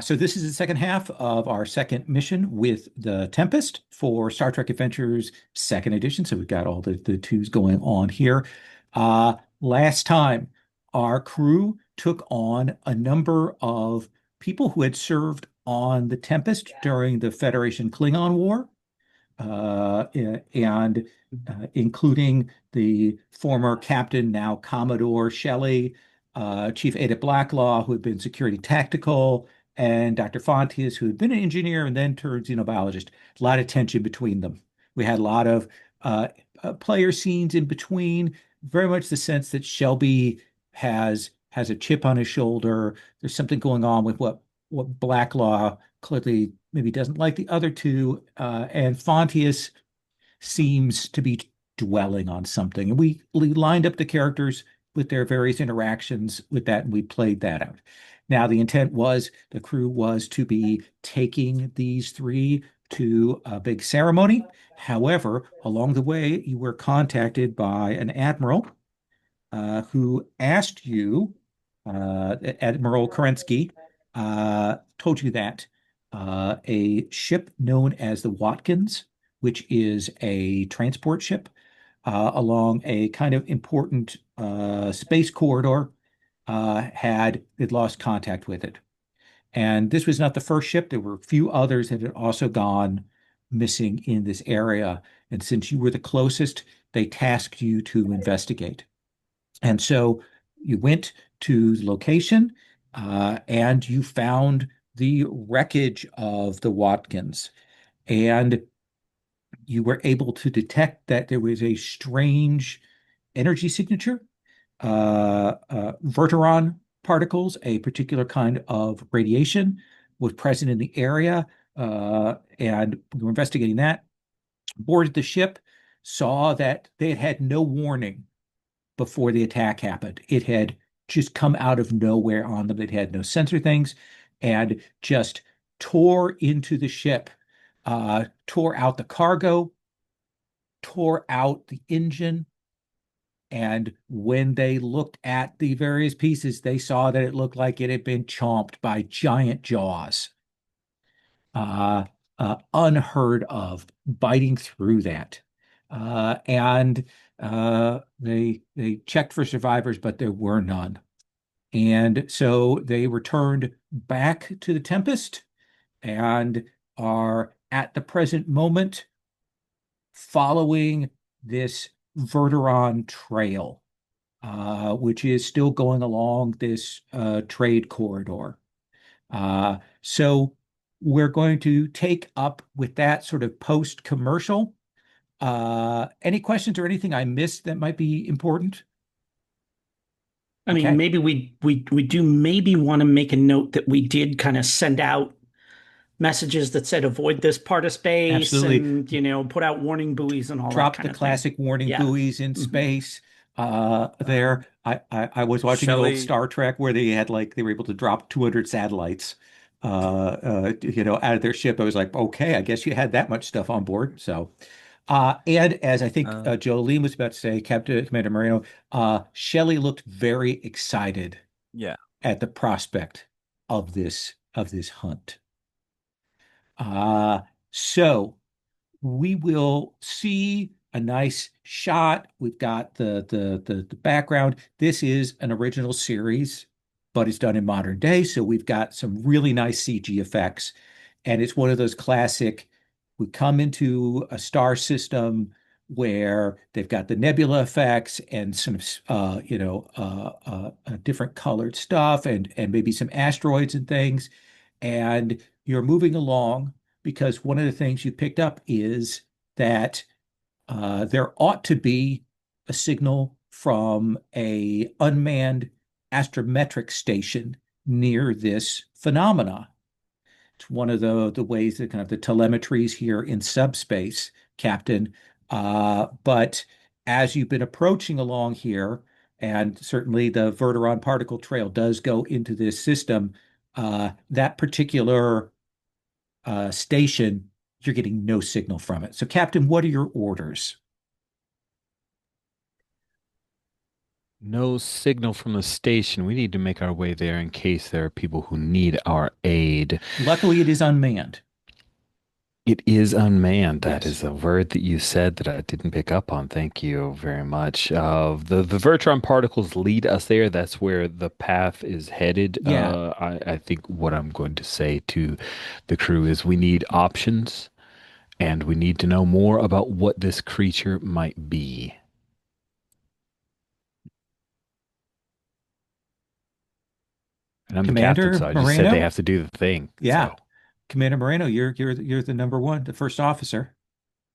So this is the second half of our second mission with the Tempest for Star Trek Adventures second edition. So we've got all the twos going on here. Last time, our crew took on a number of people who had served on the Tempest during the Federation Klingon War, and including the former captain, now Commodore Shelley, Chief Ada Blacklaw, who had been security tactical, and Dr. Fontius, who had been an engineer and then turned xenobiologist. A lot of tension between them. We had a lot of player scenes in between, very much the sense that Shelby has a chip on his shoulder. There's something going on with what Blacklaw clearly maybe doesn't like the other two, and Fontius seems to be dwelling on something. And we lined up the characters with their various interactions with that, and we played that out. Now, the intent was the crew was to be taking these three to a big ceremony. However, along the way, you were contacted by an admiral who asked you, Admiral Kerensky, told you that a ship known as the Watkins, which is a transport ship along a kind of important space corridor, had lost contact with it. And this was not the first ship. There were a few others that had also gone missing in this area. And since you were the closest, they tasked you to investigate. And so you went to the location and you found the wreckage of the Watkins. And you were able to detect that there was a strange energy signature, Verteron particles, a particular kind of radiation was present in the area. And we were investigating that, boarded the ship, saw that they had had no warning before the attack happened. It had just come out of nowhere on them. It had no sensor things and just tore into the ship, tore out the cargo, tore out the engine. And when they looked at the various pieces, they saw that it looked like it had been chomped by giant jaws. Unheard of, biting through that. And they checked for survivors, but there were none. And so they returned back to the Tempest and are at the present moment following this Verteron trail, which is still going along this trade corridor. So we're going to take up with that sort of post-commercial. Any questions or anything I missed that might be important? I mean, Okay, maybe we do maybe want to make a note that we did kind of send out messages that said avoid this part of space absolutely. and, put out warning buoys and all that Drop the kind of thing. classic warning Yeah. buoys in Hmm. space. Um, There, I was watching the old Shelley, Star Trek where they were able to drop 200 satellites, out of their ship. I was like, okay, I guess you had that much stuff on board. So, and as I think uh, Jolene was about to say, Captain Commander Moreno, Shelley looked very excited yeah. at the prospect of this hunt. Uh, so we will see a nice shot. We've got the background. This is an original series, but it's done in modern day. So we've got some really nice CG effects. And it's one of those classic, we come into a star system where they've got the nebula effects and some different colored stuff and maybe some asteroids and things. And you're moving along because one of the things you picked up is that there ought to be a signal from a unmanned astrometric station near this phenomena. It's one of the ways that kind of the telemetries here in subspace, Captain. But as you've been approaching along here, and certainly the Verteron particle trail does go into this system, that particular station, you're getting no signal from it. So, Captain, what are your orders? No signal from the station. We need to make our way there in case there are people who need our aid. Luckily, it is unmanned. It is unmanned. That Yes. is a word that you said that I didn't pick up on. Thank you very much. The Vertron particles lead us there. That's where the path is headed. Yeah. I think what I'm going to say to the crew is we need options and we need to know more about what this creature might be. And I'm the captain, Commander so I just said they Moreno? have to do the thing. Yeah. So Commander Moreno, you're the number one, the first officer.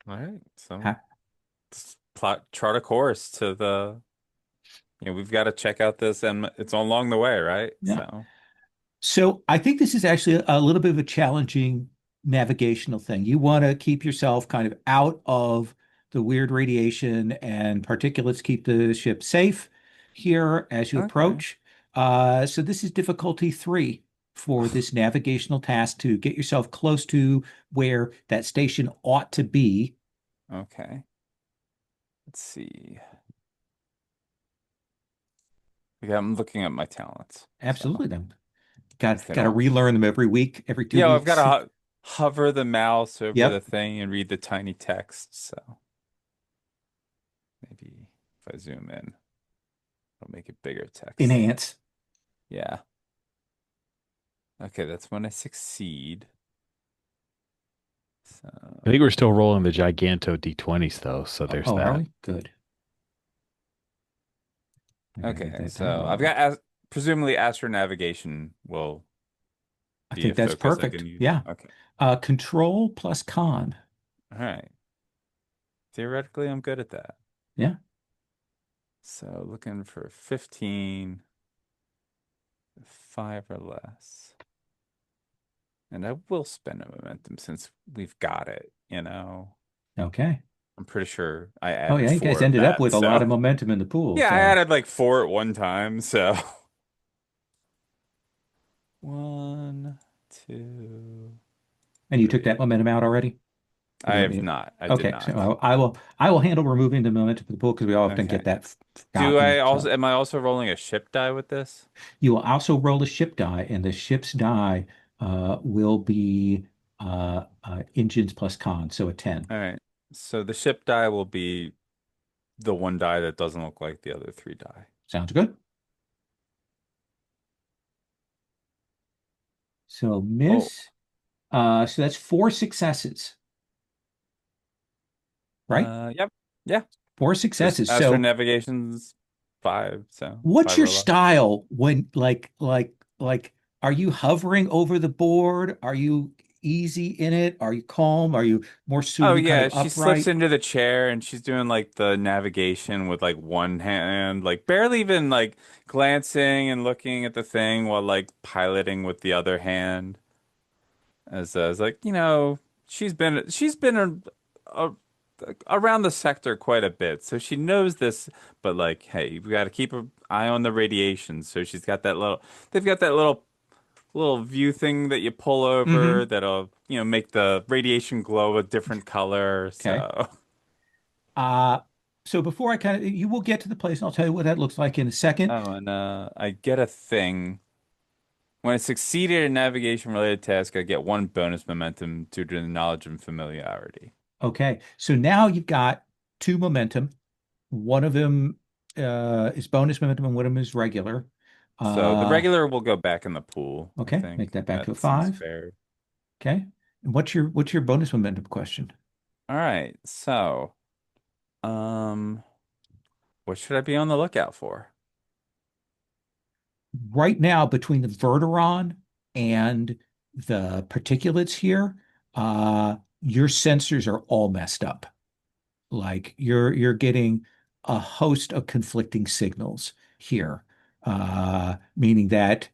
All right, so Ha- plot chart a course to the, we've got to check out this, and it's along the way, right? Yeah. So, So I think this is actually a little bit of a challenging navigational thing. You want to keep yourself kind of out of the weird radiation and particulates, keep the ship safe here as you okay. approach. So this is difficulty three for this navigational task to get yourself close to where that station ought to be. Okay. Let's see. I'm looking at my talents. So, Absolutely, then. because they Got to don't. relearn them every week, every two Yeah, I've got to weeks. hover the mouse over the Yep, thing and read the tiny text. So, maybe if I zoom in, I'll make it bigger text. enhance. Yeah. Okay, that's when I succeed. I think So, we're still rolling the Giganto D20s though, so there's Oh, are that. we? Good. I gotta get okay, that die so I've rolling. got as presumably astronavigation will I be a think that's focus I perfect. can use. Yeah. Okay. Control plus con. All right. Theoretically, I'm good at that. Yeah. So looking for 15, 5 or less. And I will spend a momentum since we've got it. Okay. I'm pretty sure I Oh, added yeah. You guys 4 of ended up that. with a lot So of momentum in the pool. yeah, I So, added like 4 at one time. So 1, 2, and you took 3. that momentum out already? Or I you want have me to? not. I did Okay. So not. I will handle removing the momentum from the pool because we often get Okay. that Do I forgotten. also So am I also rolling a ship die with this? you will also roll a ship die, and the ship's die will be engines plus con. So a 10. All right. So the ship die will be the one die that doesn't look like the other 3 die. Sounds good. So Oh, miss. So that's four successes, right? yep. Yeah. Four Because successes. Astro So Navigation's 5, so what's 5 your or less. style when like are you hovering over the board? Are you easy in it? Are you calm? Are you more Oh suited kind of yeah, she slips upright? into the chair and she's doing like the navigation with like one hand, like barely even like glancing and looking at the thing while like piloting with the other hand. As like, she's been a, around the sector quite a bit, so she knows this. But like, hey, we got to keep an eye on the radiation. So she's got that little. They've got that little view thing that you pull over Mm-hmm. that'll make the radiation glow a different color. Okay. So Uh so before I kind of you will get to the place and I'll tell you what that looks like in a second. oh, and I get a thing when I succeeded in navigation related task. I get 1 bonus momentum due to the knowledge and familiarity. Okay. So now you've got two momentum. One of them is bonus momentum and one of them is regular. So the Uh regular will go back in the pool, I okay, make think. that back to a That seems five. fair. Okay. And what's your bonus momentum question? All right. So, um, what should I be on the lookout for? Right now, between the Verteron and the particulates here, your sensors are all messed up. Like you're getting a host of conflicting signals here, meaning that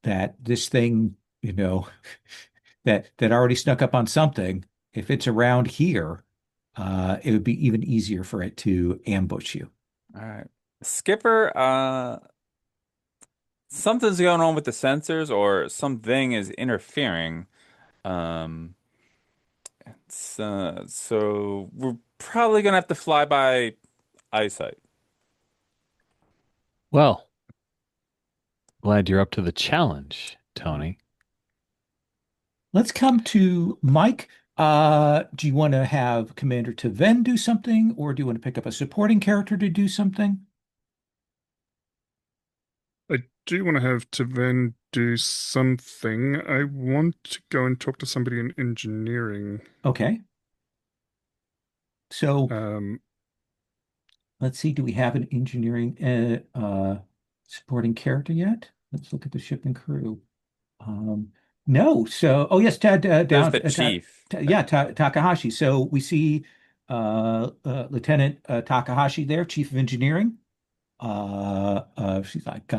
this thing, you know, that already snuck up on something, if it's around here, it would be even easier for it to ambush you. All right. Skipper, something's going on with the sensors or something is interfering. Um, so we're probably gonna have to fly by eyesight. Well, glad you're up to the challenge, Tony. Let's come to Mike. Do you want to have Commander Taven do something, or do you want to pick up a supporting character to do something? I do want to have Taven do something. I want to go and talk to somebody in engineering. Okay. So Um, let's see. Do we have an engineering supporting character yet? Let's look at the ship and crew. Um, no. So, oh yes, Ted There's down. the chief. Yeah, Takahashi. So we see Lieutenant Takahashi there, Chief of Engineering. She's like,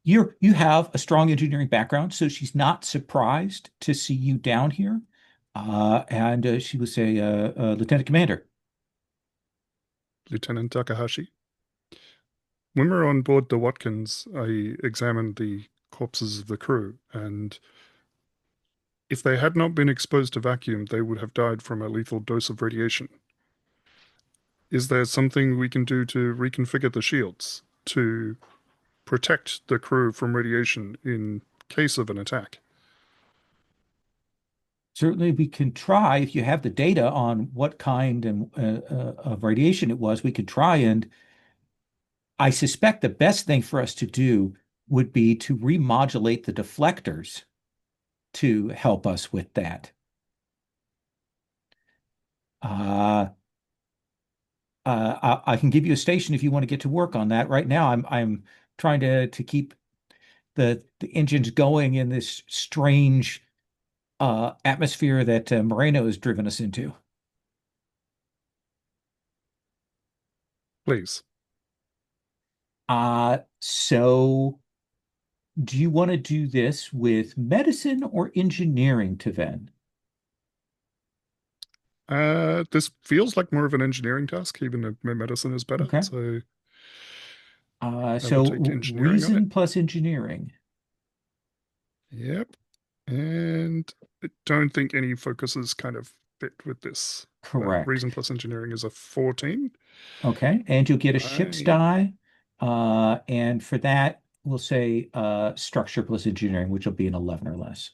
you have a strong engineering background, so she's not surprised to see you down here. And she would say, Lieutenant Commander. Lieutenant Takahashi. When we were on board the Watkins, I examined the corpses of the crew, and if they had not been exposed to vacuum, they would have died from a lethal dose of radiation. Is there something we can do to reconfigure the shields to protect the crew from radiation in case of an attack? Certainly, we can try if you have the data on what kind of radiation it was. We could try, and I suspect the best thing for us to do would be to remodulate the deflectors to help us with that. Uh, I can give you a station if you want to get to work on that. Right now, I'm trying to keep the engines going in this strange atmosphere that Moreno has driven us into. Please. So do you want to do this with medicine or engineering, Taven? This feels like more of an engineering task, even though my medicine is better. Okay. So I will So take engineering on it. reason plus engineering. Yep. And I don't think any focuses kind of fit with this. Correct. Reason plus engineering is a 14. Okay. And you'll get a ship's I die. And for that, we'll say structure plus engineering, which will be an 11 or less.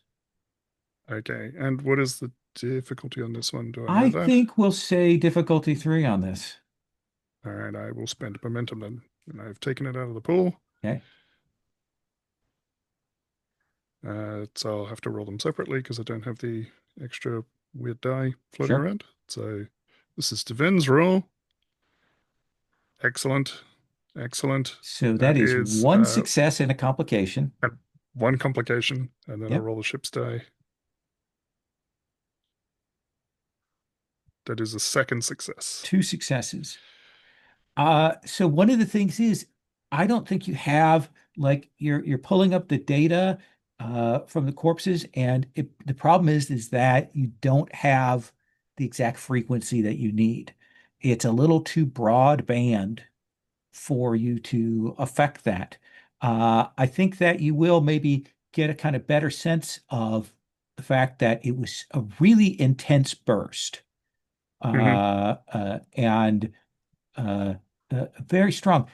Okay. And what is the difficulty on this one? Do I know I that? think we'll say difficulty 3 on this. All right, I will spend momentum then. And I've taken it out of the pool. Okay. So I'll have to roll them separately because I don't have the extra weird die floating Sure. around. So this is Devin's roll. Excellent. Excellent. So that That is is one success and a complication. one complication. And then I'll Yep. roll the ship's die. That is a second success. 2 successes. So one of the things is I don't think you have like you're pulling up the data from the corpses, and the problem is that you don't have the exact frequency that you need. It's a little too broad band for you to affect that. I think that you will maybe get a kind of better sense of the fact that it was a really intense burst. Mhm. And very strong.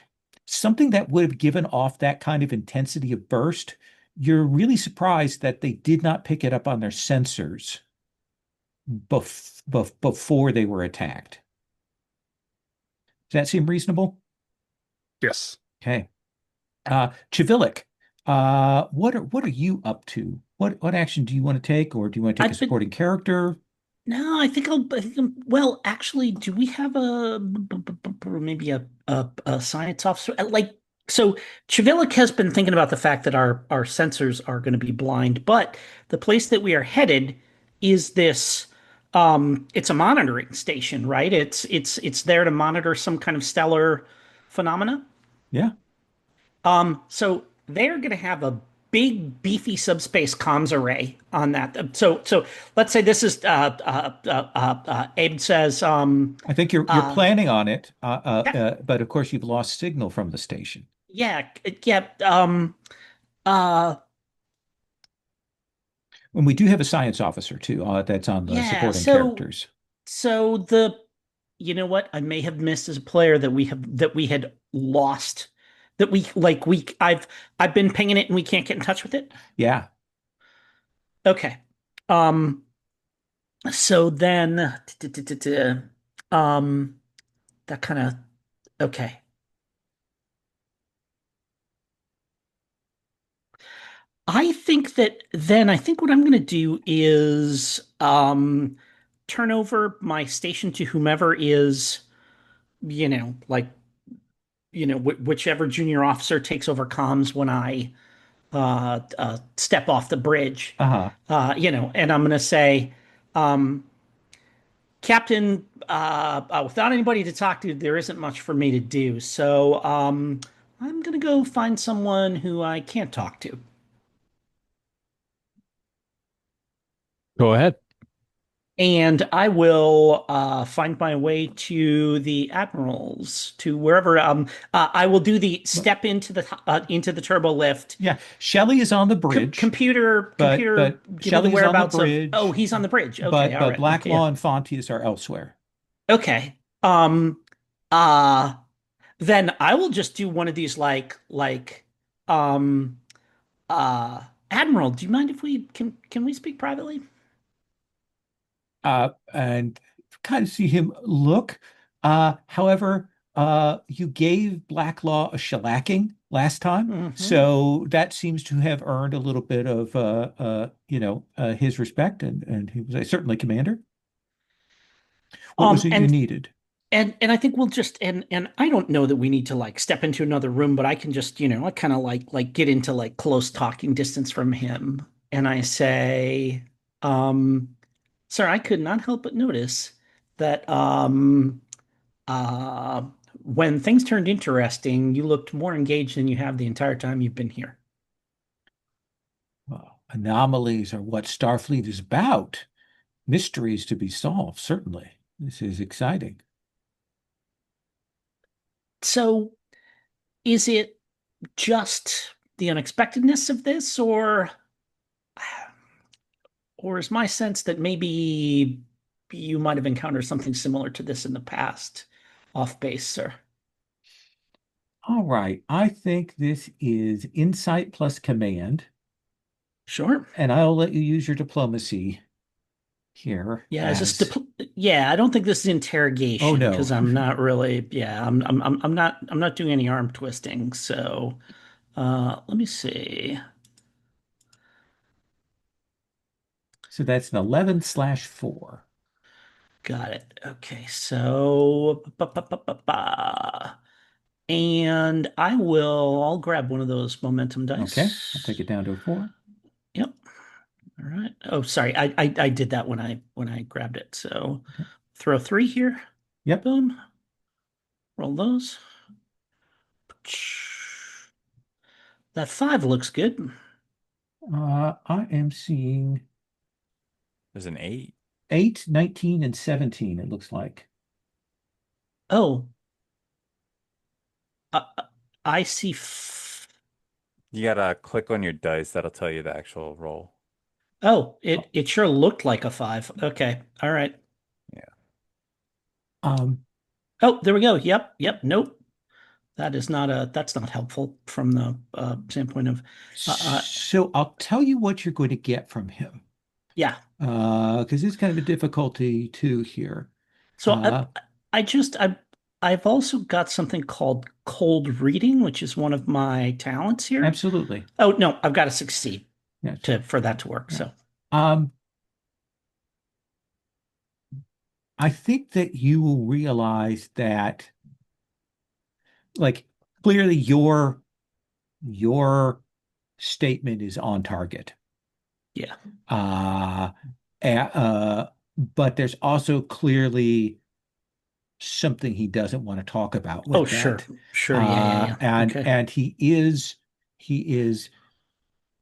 Something that would have given off that kind of intensity of burst, you're really surprised that they did not pick it up on their sensors before they were attacked. Does that seem reasonable? Yes. Okay. Chivilik, what are you up to? What action do you want to take, or do you want to take a I've been supporting character? No, well, actually, do we have maybe a science officer? Like, so Chivilic has been thinking about the fact that our sensors are going to be blind, but the place that we are headed is this it's a monitoring station, right? It's there to monitor some kind of stellar phenomena. Yeah. So they're going to have a big, beefy subspace comms array on that. So let's say this is Abe says I think you're planning on it, yeah, but of course you've lost signal from the station. yeah, yeah, uh And we do have a science officer too, that's on the yeah. supporting So characters. so the you know what I may have missed as a player that we had lost That I've been pinging it and we can't get in touch with it. Yeah. Okay. Um, so then, um, that kind of, okay. I think what I'm going to do is turn over my station to whomever is, you know, like, whichever junior officer takes over comms when I step off the bridge. Uh-huh. And I'm going to say, um, Captain, without anybody to talk to, there isn't much for me to do. So I'm going to go find someone who I can't talk to. Go ahead. And I will find my way to the admirals, to wherever. I will do the step into the turbo lift. Yeah. Shelley is on the bridge, Computer, but give me the Shelley's on the whereabouts of. Oh, bridge, he's on the bridge. Okay, but all but right. Okay, yeah. Blacklaw and Fontius are elsewhere. Okay. Uh, then I will just do one of these um Admiral, do you mind if we can we speak privately? And kind of see him look. However, you gave Blacklaw a shellacking last time, Hmm. so that seems to have earned a little bit of his respect, and he was certainly commander. What was Um, it you and needed? and I think we'll just and I don't know that we need to like step into another room, but I can just, I kind of like get into like close talking distance from him. And I say, um, sir, I could not help but notice that uh when things turned interesting, you looked more engaged than you have the entire time you've been here. Well, anomalies are what Starfleet is about. Mysteries to be solved, certainly. This is exciting. So is it just the unexpectedness of this, or is my sense that maybe you might have encountered something similar to this in the past off base, sir? All right. I think this is insight plus command, Sure. and I'll let you use your diplomacy here Yeah, is this as, yeah, I don't think this is oh interrogation because no. I'm not really, yeah, I'm not doing any arm twisting. So, let me see. So that's an 11/4. Got it. Okay, so and I'll grab one of those momentum Okay. I'll take dice. it down to a 4. Yep. All right. Oh, sorry. I did that when I grabbed it. So Okay. throw three here. Yep. Boom. Roll those. That five looks good. I am seeing There's an 8. 8, 19, and 17, it looks like. Oh, uh, I see. You gotta click on your dice. That'll tell you the actual roll. Oh, Oh, it sure looked like a five. Okay. All right. Yeah. Um, Oh, there we go. Yep. Yep. Nope. That's not helpful from the standpoint of uh, uh so I'll tell you what you're going to get from him, yeah. because it's kind of a difficulty too here. So Uh, I've also got something called cold reading, which is one of my talents here. Absolutely. Oh no, I've got to succeed Yes. to for that to work. Yeah. So Um, I think that you will realize that, like, clearly your statement is on target. yeah. Uh, but there's also clearly something he doesn't want to talk about Oh with sure, that. sure. Yeah. And Okay. and he is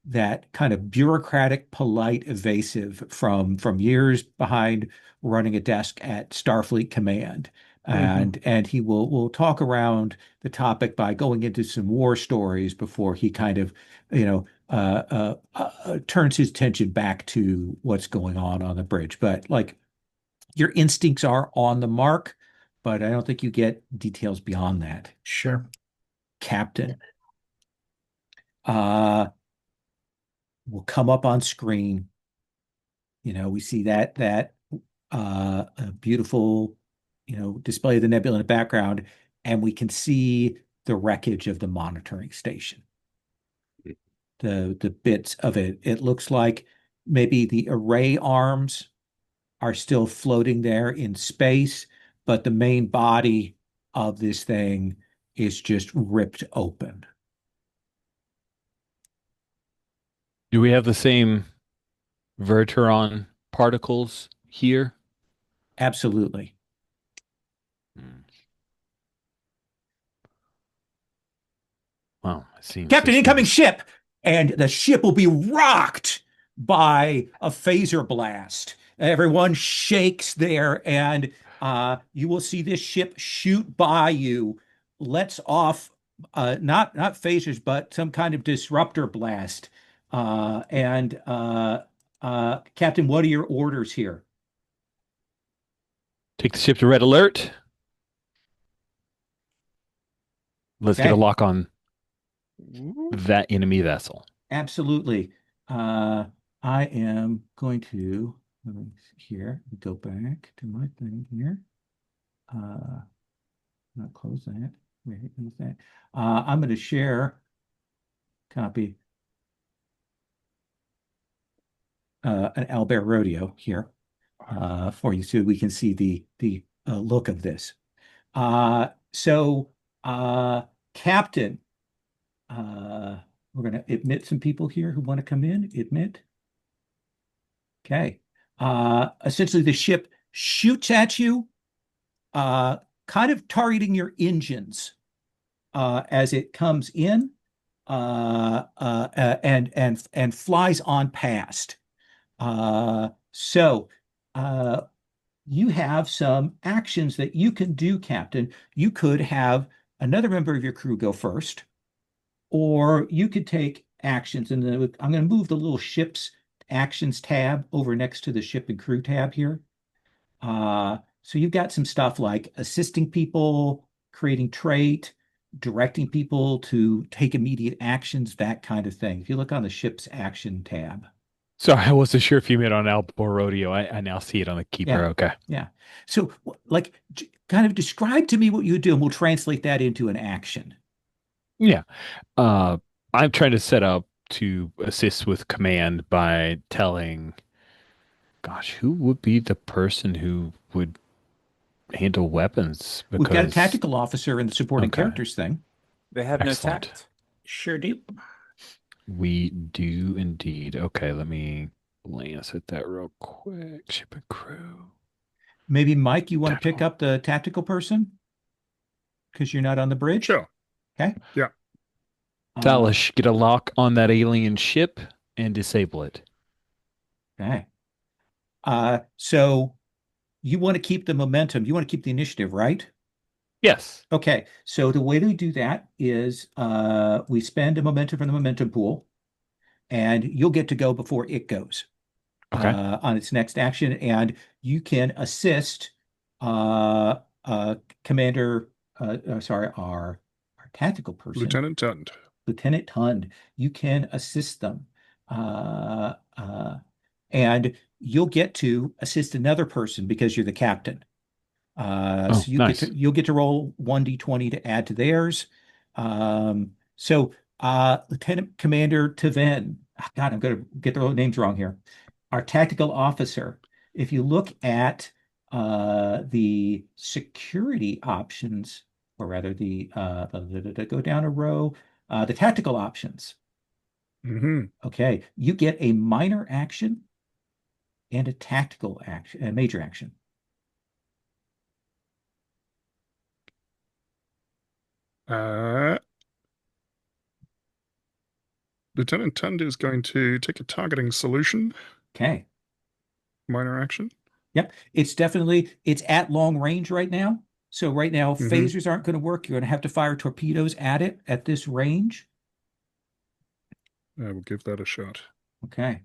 that kind of bureaucratic, polite, evasive from years behind running a desk at Starfleet Command. Hmm. And he will talk around the topic by going into some war stories before he kind of, turns his attention back to what's going on the bridge. But like your instincts are on the mark, but I don't think you get details beyond that. Sure. captain will come up on screen. We see that a beautiful, display of the nebula in the background, and we can see the wreckage of the monitoring station. The bits of it. It looks like maybe the array arms are still floating there in space, but the main body of this thing is just ripped open. Do we have the same Verteron particles here? Absolutely. Hmm. Well, it seems Captain, this incoming room. ship! And the ship will be rocked by a phaser blast. Everyone shakes there, and you will see this ship shoot by you, lets off not phasers, but some kind of disruptor blast. Captain, what are your orders here? Take the ship to red alert. Let's get a Okay, lock on that enemy vessel. absolutely. Uh, I am going to let me see here. Go back to my thing here. Not close that. Wait, close that. I'm going to share copy an Albert Rodeo here for you so we can see the look of this. So, Captain, uh, we're going to admit some people here who want to come in. Admit. Okay. Essentially, the ship shoots at you, kind of targeting your engines as it comes in, and flies on past. So you have some actions that you can do, Captain. You could have another member of your crew go first, or you could take actions. And then I'm going to move the little ship's actions tab over next to the ship and crew tab here. So you've got some stuff like assisting people, creating trait, directing people to take immediate actions, that kind of thing. If you look on the ship's action tab. Sorry, I wasn't sure if you meant on Albor Rodeo. I now see it on the keeper. Yeah. Okay. Yeah. So like kind of describe to me what you do and we'll translate that into an action. Yeah. Uh, I'm trying to set up to assist with command by telling, gosh, who would be the person who would handle weapons? We've got a Because, tactical officer in the supporting okay, characters thing. They have no excellent. tact. Sure do. We do indeed. Okay, let me glance at that real quick. Ship and crew. Maybe Mike, you want to pick Tactical. up the tactical person because you're not on the bridge? Sure. Okay. Yeah. Talish, get a lock on that alien ship and disable it. Okay. So you want to keep the momentum. You want to keep the initiative, right? Yes. Okay. So the way we do that is we spend a momentum from the momentum pool, and you'll get to go before it goes Okay. on its next action, and you can assist uh, Commander. Sorry, our tactical person, Lieutenant Tund. Lieutenant Hund. You can assist them. Uh, uh, and you'll get to assist another person because you're the captain. Oh, So nice. you'll get to roll 1d20 to add to theirs. So Lieutenant Commander Taven, God, I'm going to get the names wrong here. Our tactical officer. If you look at the security options, or rather go down a row, the tactical options. Hmm. Okay, you get a minor action and a tactical action, a major action. Uh, Lieutenant Tund is going to take a targeting solution, Okay. minor action. Yep. It's at long range right now. So right now, Hmm. phasers aren't going to work. You're going to have to fire torpedoes at it at this range. I will give that a shot. Okay.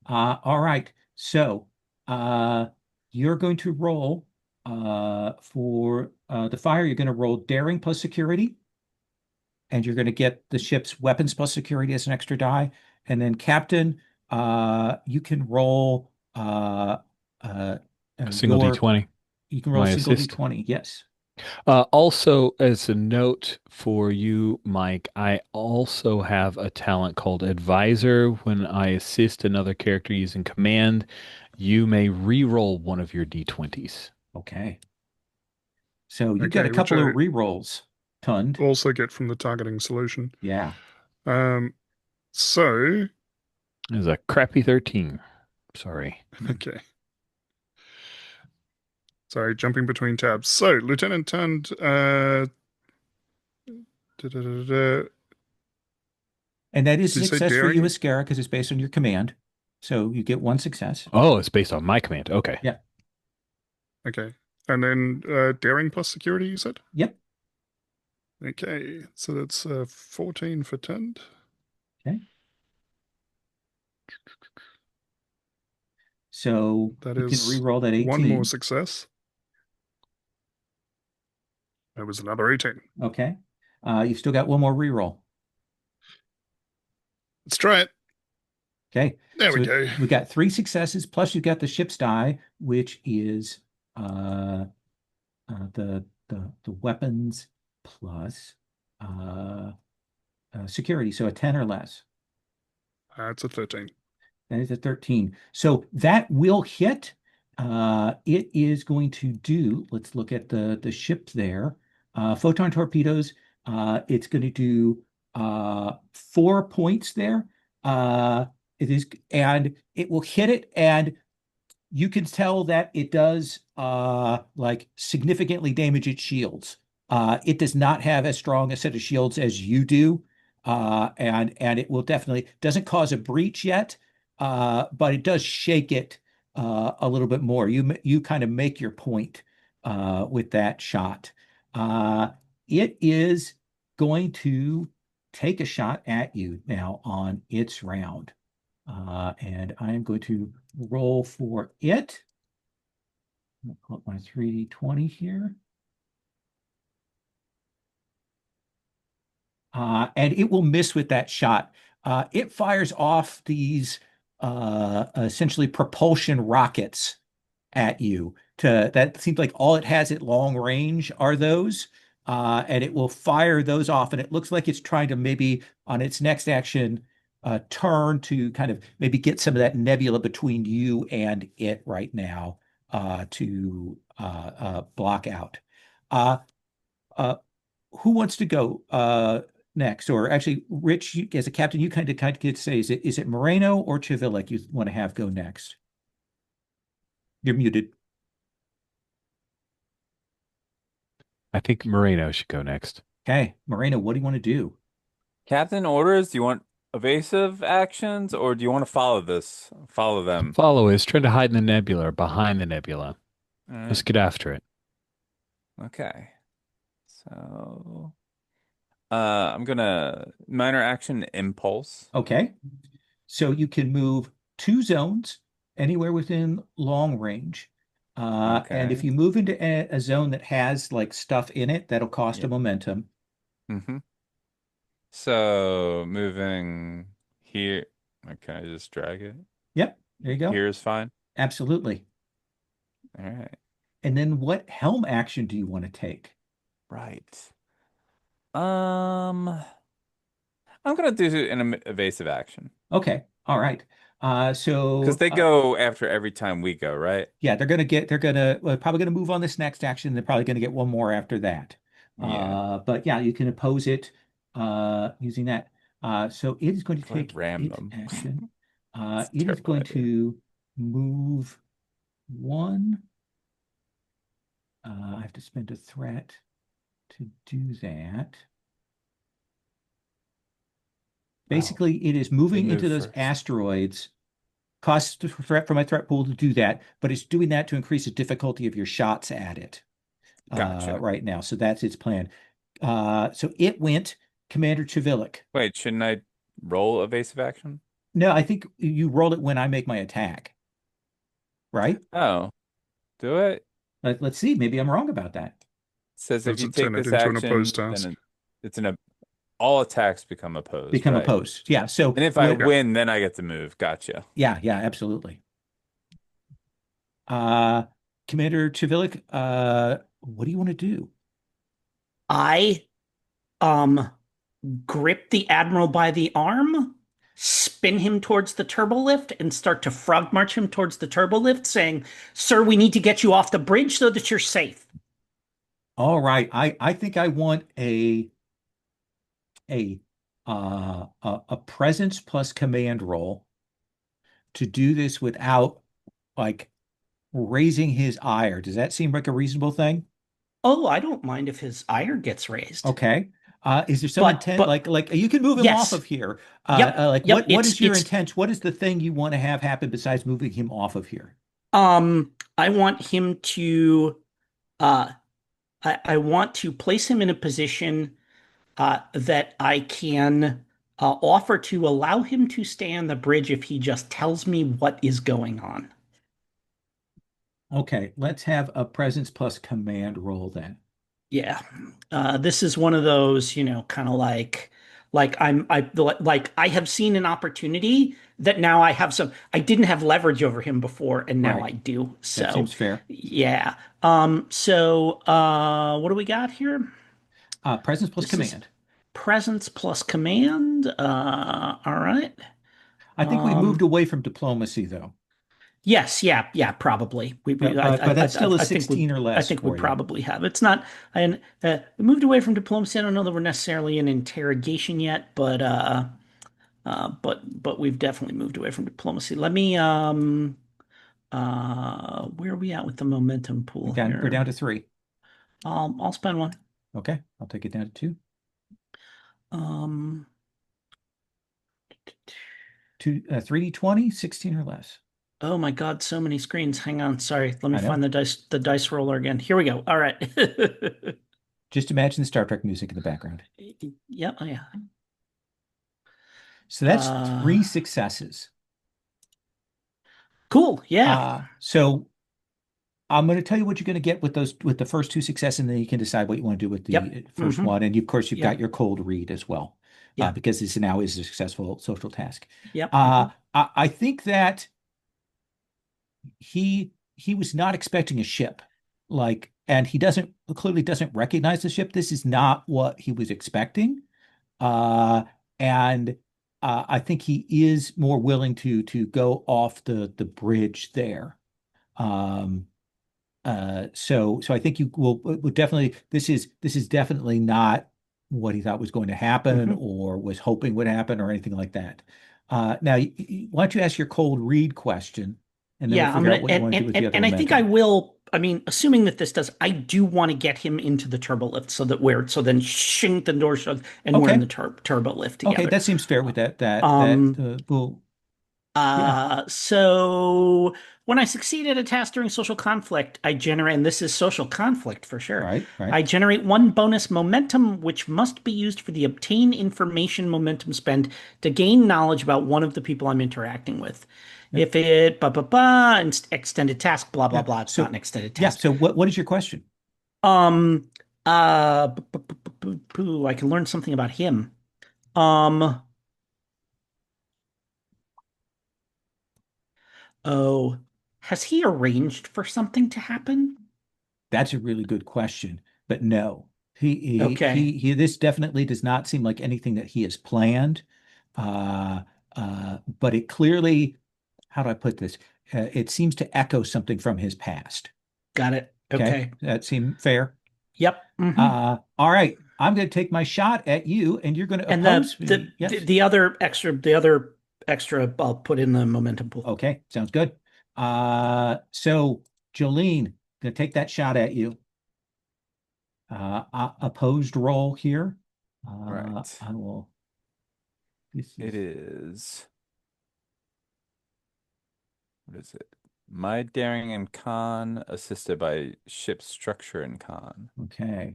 All right. So uh, you're going to roll for the fire. You're going to roll daring plus security. and you're going to get the ship's weapons plus security as an extra die. And then Captain, you can roll uh, A single your D20, you can roll a my single assist. D20. Yes. Also, as a note for you, Mike, I also have a talent called Advisor. When I assist another character using command, you may re-roll one of your D20s. Okay. So you got a Okay, which couple I of re-rolls, Tund. also get from the targeting solution. Yeah. So, It was a crappy 13. Sorry. okay. Sorry, jumping between tabs. So, Lieutenant Tund, And that is did a you say success for you, daring? Ascara, because it's based on your command. So you get one success. Oh, it's based on my command. Okay. Yeah. Okay. And then daring plus security, you said? Yep. Okay, so that's 14 for Tund. Okay. So That you can is re-roll that one more 18. success. That was another 18. Okay. You've still got one more re-roll. Let's try it. Okay. There we So go. we got 3 successes, plus you've got the ship's die, which is uh, the weapons plus uh, security. So a 10 or less. That's a 13. That is a 13. So that will hit. It is going to do, let's look at the ship there. Photon torpedoes, it's going to do 4 points there. It is, and it will hit it, and you can tell that it does like significantly damage its shields. It does not have as strong a set of shields as you do. And it will definitely doesn't cause a breach yet, but it does shake it a little bit more. You kind of make your point with that shot. It is going to take a shot at you now on its round. And I am going to roll for it. I'll pull up my 3D20 here. And it will miss with that shot. It fires off these essentially propulsion rockets at you. That seems like all it has at long range are those. And it will fire those off. And it looks like it's trying to maybe on its next action turn to kind of maybe get some of that nebula between you and it right now to block out. Uh, uh, who wants to go next? Or actually, Rich, as a captain, you kind of get to say, is it Moreno or Chivilic you want to have go next? You're muted. I think Moreno should go next. Okay, Moreno, what do you want to do? Captain orders, do you want evasive actions or do you want to follow them? Follow is trying to hide in the nebula or behind the nebula. All Let's right. get after it. Okay. So, I'm gonna minor action impulse. Okay, so you can move 2 zones anywhere within long range. And if Okay. you move into a zone that has like stuff in it, that'll cost a Yeah. momentum. Mm-hmm. So moving here, can I just drag it? Yep, there you go. Here is fine. Absolutely. All right. And then what helm action do you want to take? Right. Um, I'm gonna do an evasive action Okay, all right. because So they go after every time we go, right? yeah, probably gonna move on this next action. They're probably gonna get one more after that. Yeah. But yeah, you can oppose it using that. So it is going to So I take ram its them. action. It's a It is terrible going idea. to move one. I have to spend a threat to do that. Oh, Basically, it is they moving move into those first. asteroids. Cost threat for my threat pool to do that, but it's doing that to increase the difficulty of your shots at it Gotcha. right now. So that's its plan. So it went Commander Chivilic. Wait, shouldn't I roll evasive action? No, I think you roll it when I make my attack, right? Oh, do it. Let's see. Maybe I'm wrong about that. Says if Does you it turn take it this into an opposed action, then task? it's an all attacks become opposed, become right? opposed. Yeah. So And if I what? win, then I get to move. Gotcha. Yeah, yeah, absolutely. Uh, Commander Chivilik, what do you want to do? I um grip the admiral by the arm, spin him towards the turbolift, and start to frog march him towards the turbolift, saying, "Sir, we need to get you off the bridge so that you're safe." All right, I think I want a a presence plus command roll to do this without like raising his ire. Does that seem like a reasonable thing? Oh, I don't mind if his ire gets raised. Okay. Is there some But intent but like you can move him off of yes. here? Like Yep. what is your intent? What is the thing you want to have happen besides moving him off of here? I want him to uh I want to place him in a position that I can offer to allow him to stay on the bridge if he just tells me what is going on. Okay, let's have a presence plus command roll then. Yeah. This is one of those, kind of like I have seen an opportunity that now I didn't have leverage over him before and now Right. I do. That So, seems fair. yeah. What do we got here? Presence plus This is command. presence plus command. All right. I think we moved Um, away from diplomacy though. yes, yeah, probably. But that still is I think 16 or I less think we for you. probably have. It's not, and we moved away from diplomacy. I don't know that we're necessarily in interrogation yet, but we've definitely moved away from diplomacy. Let me, where are we at with the momentum pool We're here? down to three. I'll spend one. Okay, I'll take it down to two. Um, Two, 3d20, 16 or less. oh my God, so many screens. Hang on, sorry. Let me I know. find the dice roller again. Here we go. All right. Just imagine the Star Trek music in the background. Yep, oh yeah. So that's three successes. Cool. Yeah. So I'm going to tell you what you're going to get with those with the first two successes, and then you can decide what you want to do with Yep. the first one. And of course, you've got Yep. your cold read as well, Yep. because this now is a successful social task. Yep. I think that he was not expecting a ship, like, and he doesn't clearly doesn't recognize the ship. This is not what he was expecting, and I think he is more willing to go off the bridge there. Um, so I think you will definitely this is definitely not what he thought was going to happen hmm or was hoping would happen or anything like that. Now, why don't you ask your cold read question, and then we'll Yeah, I'm figure gonna out what you want to do with the other and I think I momentum. will. I mean, assuming that this does, I do want to get him into the turbo lift so then shing the door shut and we're in Okay, the turbo lift okay, together. that seems fair with that Um, well, yeah, so when I succeed at a task during social conflict, I generate, and this is social conflict for sure. right. I generate one bonus momentum, which must be used for the obtain information momentum spend to gain knowledge about one of the people I'm interacting with. Yep, If it blah blah blah and extended task, blah blah yeah. blah, it's not So an extended yeah, task. so what is your question? Um, I can learn something about him. Um, oh, has he arranged for something to happen? That's a really good question, but no, Okay. this definitely does not seem like anything that he has planned. Uh, but it clearly, how do I put this? It seems to echo something from his past. Got it. Okay, Okay. that seem fair? Yep. All right, I'm going to take my shot at you, and you're going to And oppose me. Yes. the other extra I'll put in the momentum pool. Okay, sounds good. So Jolene, going to take that shot at you. Opposed roll here. Right. I will. This It is is. What is it? My daring and con, assisted by ship structure and con. okay.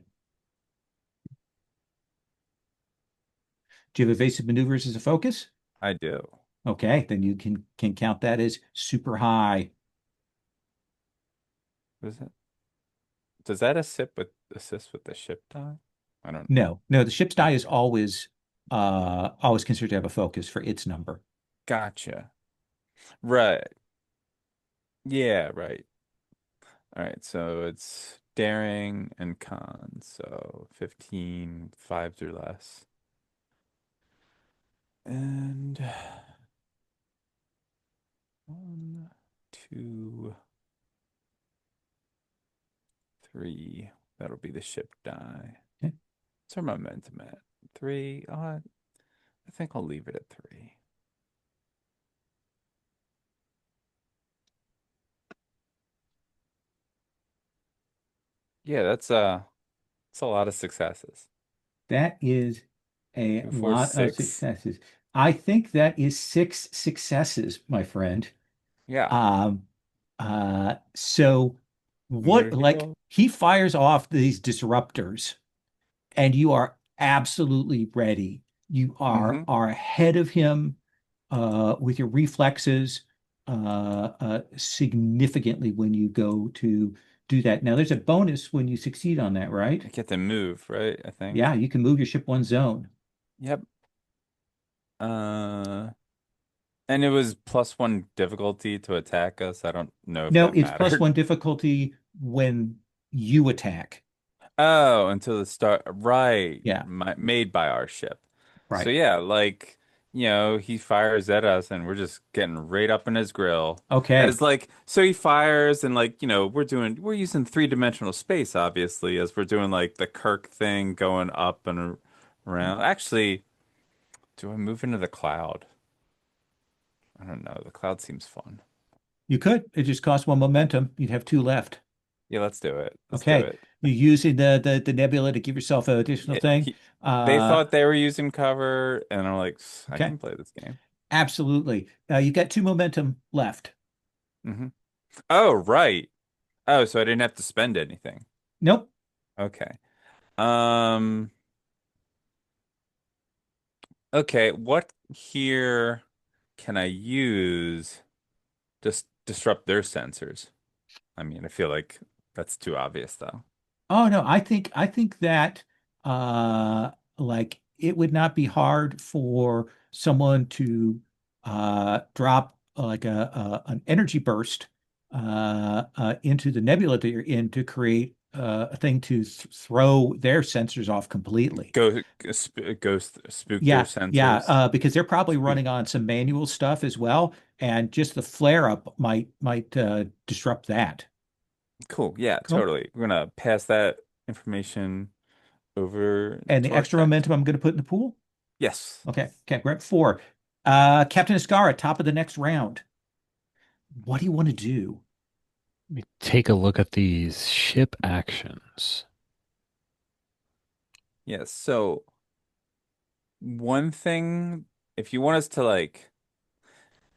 Do you have evasive maneuvers as a focus? I do. Okay, then you can count that as super high. What is it? Does that assist with the ship die? I don't know. No, the ship's die is always always considered to have a focus for its number. Gotcha. Right. Yeah, right. All right, so it's daring and con, so 15, fives or less. And one, two, three. That'll be the ship die. Okay. What's our momentum at? Three. I think I'll leave it at three. Yeah, that's a lot of successes. That is a Two, four, lot of six. successes. I think that is 6 successes, my friend. Yeah. Um, so There what, you like, go. he fires off these disruptors, and you are absolutely ready. You Mm-hmm. are ahead of him with your reflexes significantly when you go to do that. Now, there's a bonus when you succeed on that, right? I get to move, right? I think. Yeah, you can move your ship one zone. Yep. Uh, and it was +1 difficulty to attack us. I don't know if No, that it's plus mattered. one difficulty when you attack. Oh, until the start. Right. Yeah, Made by our ship. So right. yeah, like, he fires at us and we're just getting right up in his grill. Okay. As like, so he fires and like, we're using three-dimensional space, obviously, as we're doing like the Kirk thing going up and around. Actually, do I move into the cloud? I don't know. The cloud seems fun. You could. It just costs one momentum. You'd have two left. Yeah, let's do it. Let's do Okay. it. You're using the nebula to give yourself an additional Yeah, thing. they Uh, thought they were using cover, and I'm like, I okay. can play this game. Absolutely. You got two momentum left. Hmm. Oh, right. Oh, so I didn't have to spend anything. Nope. Okay. Um, okay, what here can I use to disrupt their sensors? I mean, I feel like that's too obvious though. Oh no, I think that like it would not be hard for someone to drop like an energy burst into the nebula that you're in to create a thing to throw their sensors off completely. Spook their Yeah, sensors. because they're probably Spook. running on some manual stuff as well, and just the flare up might disrupt that. Cool. Yeah, Cool. totally. We're gonna pass that information over And the to our extra tech momentum team. I'm going to put in the pool. Yes. Okay, we're at four. Captain Ascara, top of the next round. What do you want to do? Let me take a look at these ship actions. Yes. So one thing, if you want us to like,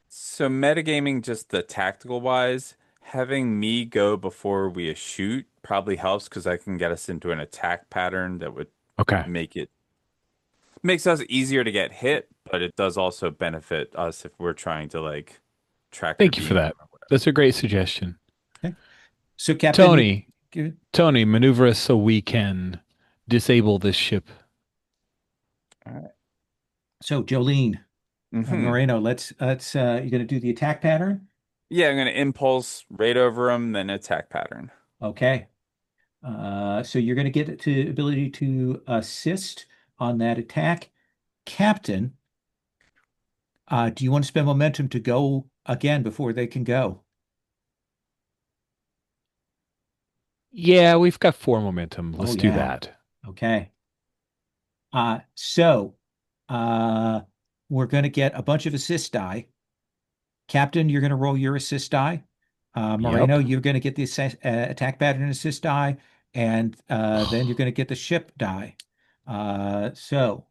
so metagaming just the tactical wise, having me go before we shoot probably helps because I can get us into an attack pattern that would Okay. make it makes us easier to get hit, but it does also benefit us if we're trying to like track their Thank you for beam that. or That's whatever. a great suggestion. Okay. So, Captain, Tony, good. Tony, maneuver us so we can disable this ship. All right. So, Jolene, Mm-hmm. Moreno, let's you're going to do the attack pattern. Yeah, I'm gonna impulse right over them, then attack pattern. Okay. So you're going to get to ability to assist on that attack. Captain, do you want to spend momentum to go again before they can go? Yeah, we've got four momentum. Oh Let's do yeah. that. Okay. So uh, we're going to get a bunch of assist die. Captain, you're going to roll your assist die. Moreno, Yep. you're going to get the attack pattern assist die, and then you're going to get the ship die. So,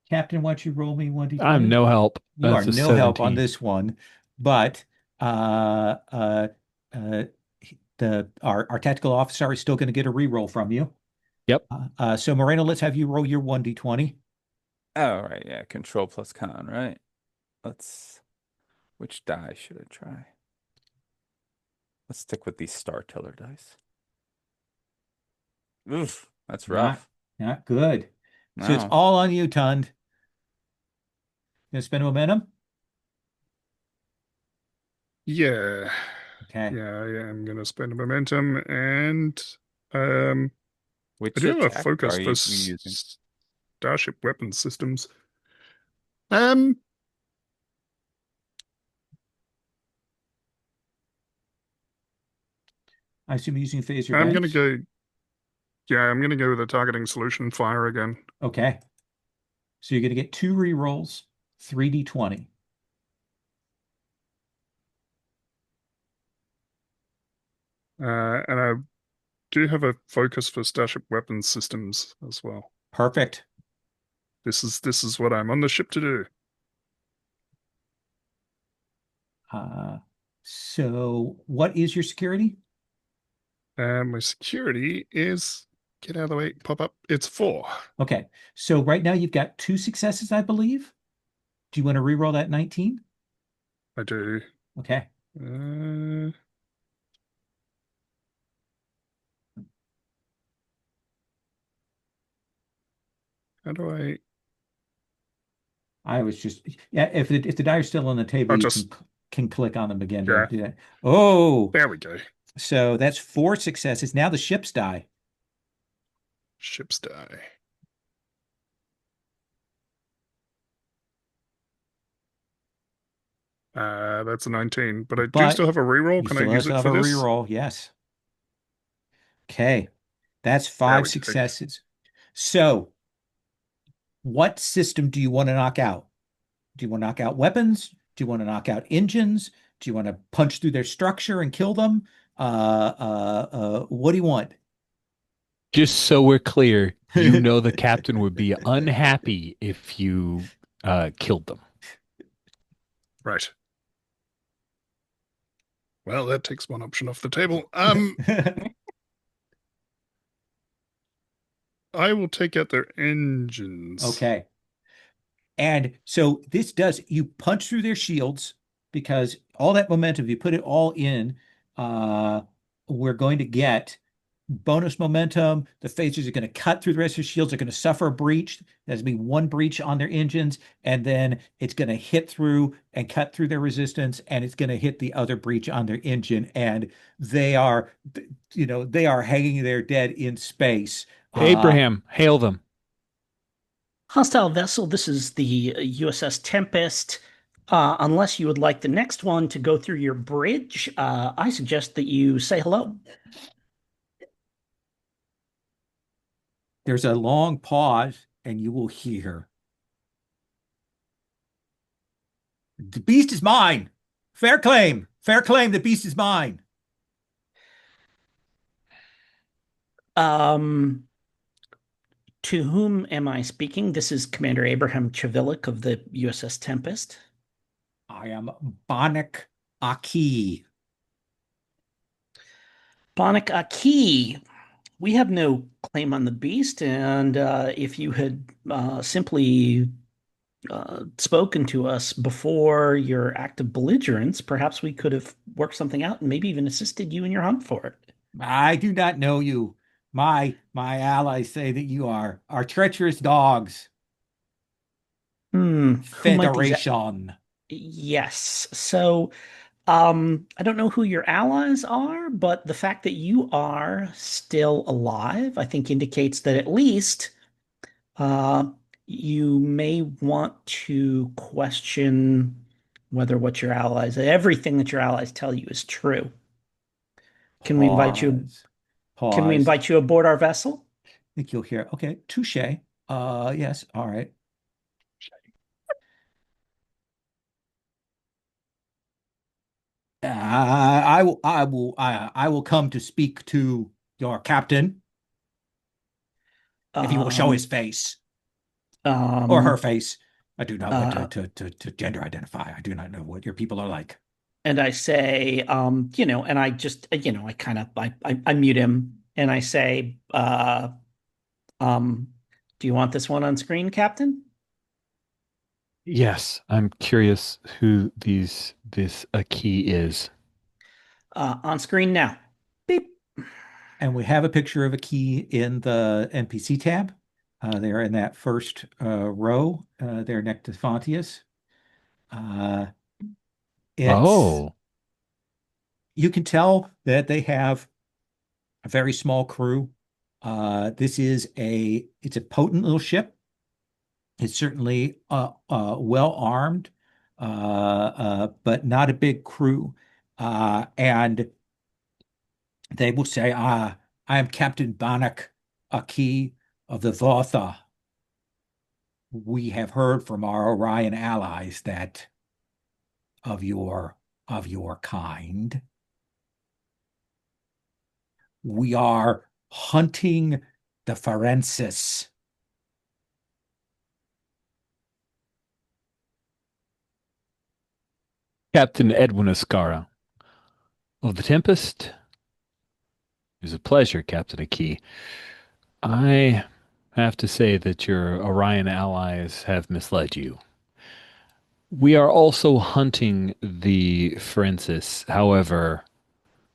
Captain, why don't you roll me I'm 1d20? no help. You are That's a no help on 17. this one, but uh, uh, uh, the our tactical officer is still going to get a reroll from you. Yep. So, Moreno, let's have you roll your 1d20. Oh, right, yeah, control plus con, right? Let's, which die should I try? Let's stick with these Star Tiller dice. Oof, that's Not rough. not good. So it's No. all on you, Tund. Gonna spend momentum? Yeah. Okay. Yeah, I am going to spend a momentum and um, I Which do have a attack focus are for you using? Starship weapon systems. Um, I assume you're using phaser I'm going to banks. go, yeah, I'm going to go with a targeting solution fire again. Okay. So you're gonna get two rerolls, 3d20. And I do have a focus for Starship weapon systems as well. Perfect. This is what I'm on the ship to do. Uh, so what is your security? And my security is get out of the way, pop up. It's 4. Okay. So right now you've got two successes, I believe. Do you want to reroll that 19? I do. Okay. Uh, how do I? I was just yeah, if the die is still on the table, I'll you just can click on them again to yeah. do that. Oh, There we go. so that's four successes. Now the ship's die. Ships die. That's a 19, but I do But still have a reroll. you Can I still use it have for a this? reroll. Yes. Okay. That's There five we go. successes. So what system do you want to knock out? Do you want to knock out weapons? Do you want to knock out engines? Do you want to punch through their structure and kill them? What do you want? Just so we're clear, you know the captain would be unhappy if you killed them. Right. Well, that takes one option off the table. I will take out their engines. Okay. And so this does, you punch through their shields because all that momentum, if you put it all in, uh, we're going to get bonus momentum. The phasers are going to cut through the rest of the shields. They're going to suffer a breach. There's going to be one breach on their engines, and then it's going to hit through and cut through their resistance, and it's going to hit the other breach on their engine. And they are, they are hanging there dead in space. Abraham, hail them. Hostile vessel, this is the USS Tempest. Unless you would like the next one to go through your bridge, I suggest that you say hello. There's a long pause, and you will hear, "The beast is mine. Fair claim. Fair claim. The beast is mine." Um, to whom am I speaking? This is Commander Abraham Chavilik of the USS Tempest. I am Banik Aki. Bonik Aki, we have no claim on the beast, and if you had simply spoken to us before your act of belligerence, perhaps we could have worked something out and maybe even assisted you in your hunt for it. I do not know you. My allies say that you are treacherous dogs. Who might these? Federation. Yes. So, I don't know who your allies are, but the fact that you are still alive, I think indicates that at least uh, you may want to question whether what your allies, everything that your allies tell you is true. Can we invite you? Pause. Can we Pause. invite you aboard our vessel? I think you'll hear. Okay, touche. Yes. All right. I will come to speak to your captain if he will show his Um, face or her um, face. I do not want uh, to gender identify. I do not know what your people are like. and I say, and I just, I kind of, I mute him and I say, um, do you want this one on screen, Captain? Yes, I'm curious who this Aki is. On screen now. Beep. And we have a picture of a key in the NPC tab. They're in that first row. They're next to Fontius. Uh, it's Oh, you can tell that they have a very small crew. This is it's a potent little ship. It's certainly well armed, but not a big crew. And they will say, I am Captain Bannock Aki of the Votha. We have heard from our Orion allies that of your kind. We are hunting the Forensis. Captain Edwin Ascara of the Tempest. It was a pleasure, Captain Aki. I have to say that your Orion allies have misled you. We are also hunting the Francis. However,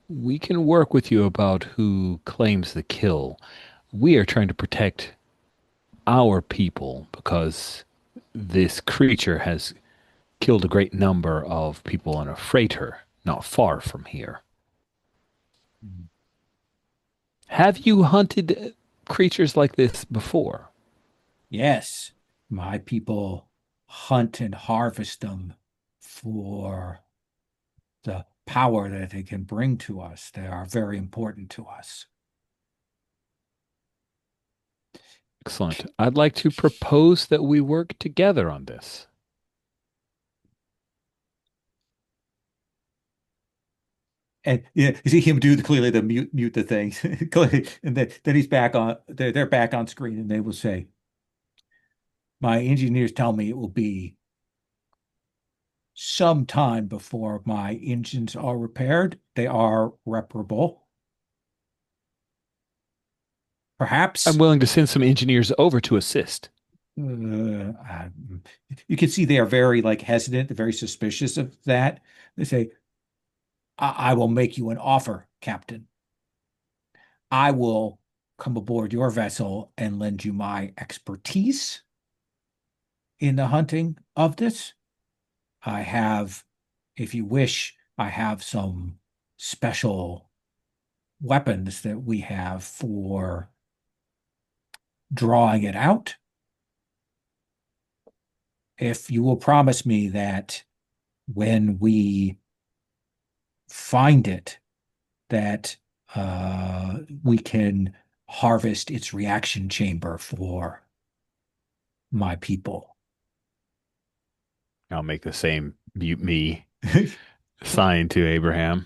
we can work with you about who claims the kill. We are trying to protect our people because this creature has killed a great number of people on a freighter not far from here. Have you hunted creatures like this before? Yes, my people hunt and harvest them for the power that they can bring to us. They are very important to us. Excellent. I'd like to propose that we work together on this. And yeah, you see him do clearly the mute the thing, and then he's back on. They're back on screen, and they will say, "My engineers tell me it will be some time before my engines are repaired. They are reparable. I'm Perhaps willing to send some engineers over to assist. uh, you can see they are very like hesitant, very suspicious of that. They say, I will make you an offer, Captain. I will come aboard your vessel and lend you my expertise in the hunting of this. I have, if you wish, I have some special weapons that we have for drawing it out. If you will promise me that when we find it, that we can harvest its reaction chamber for my people. I'll make the same mute me sign to Abraham.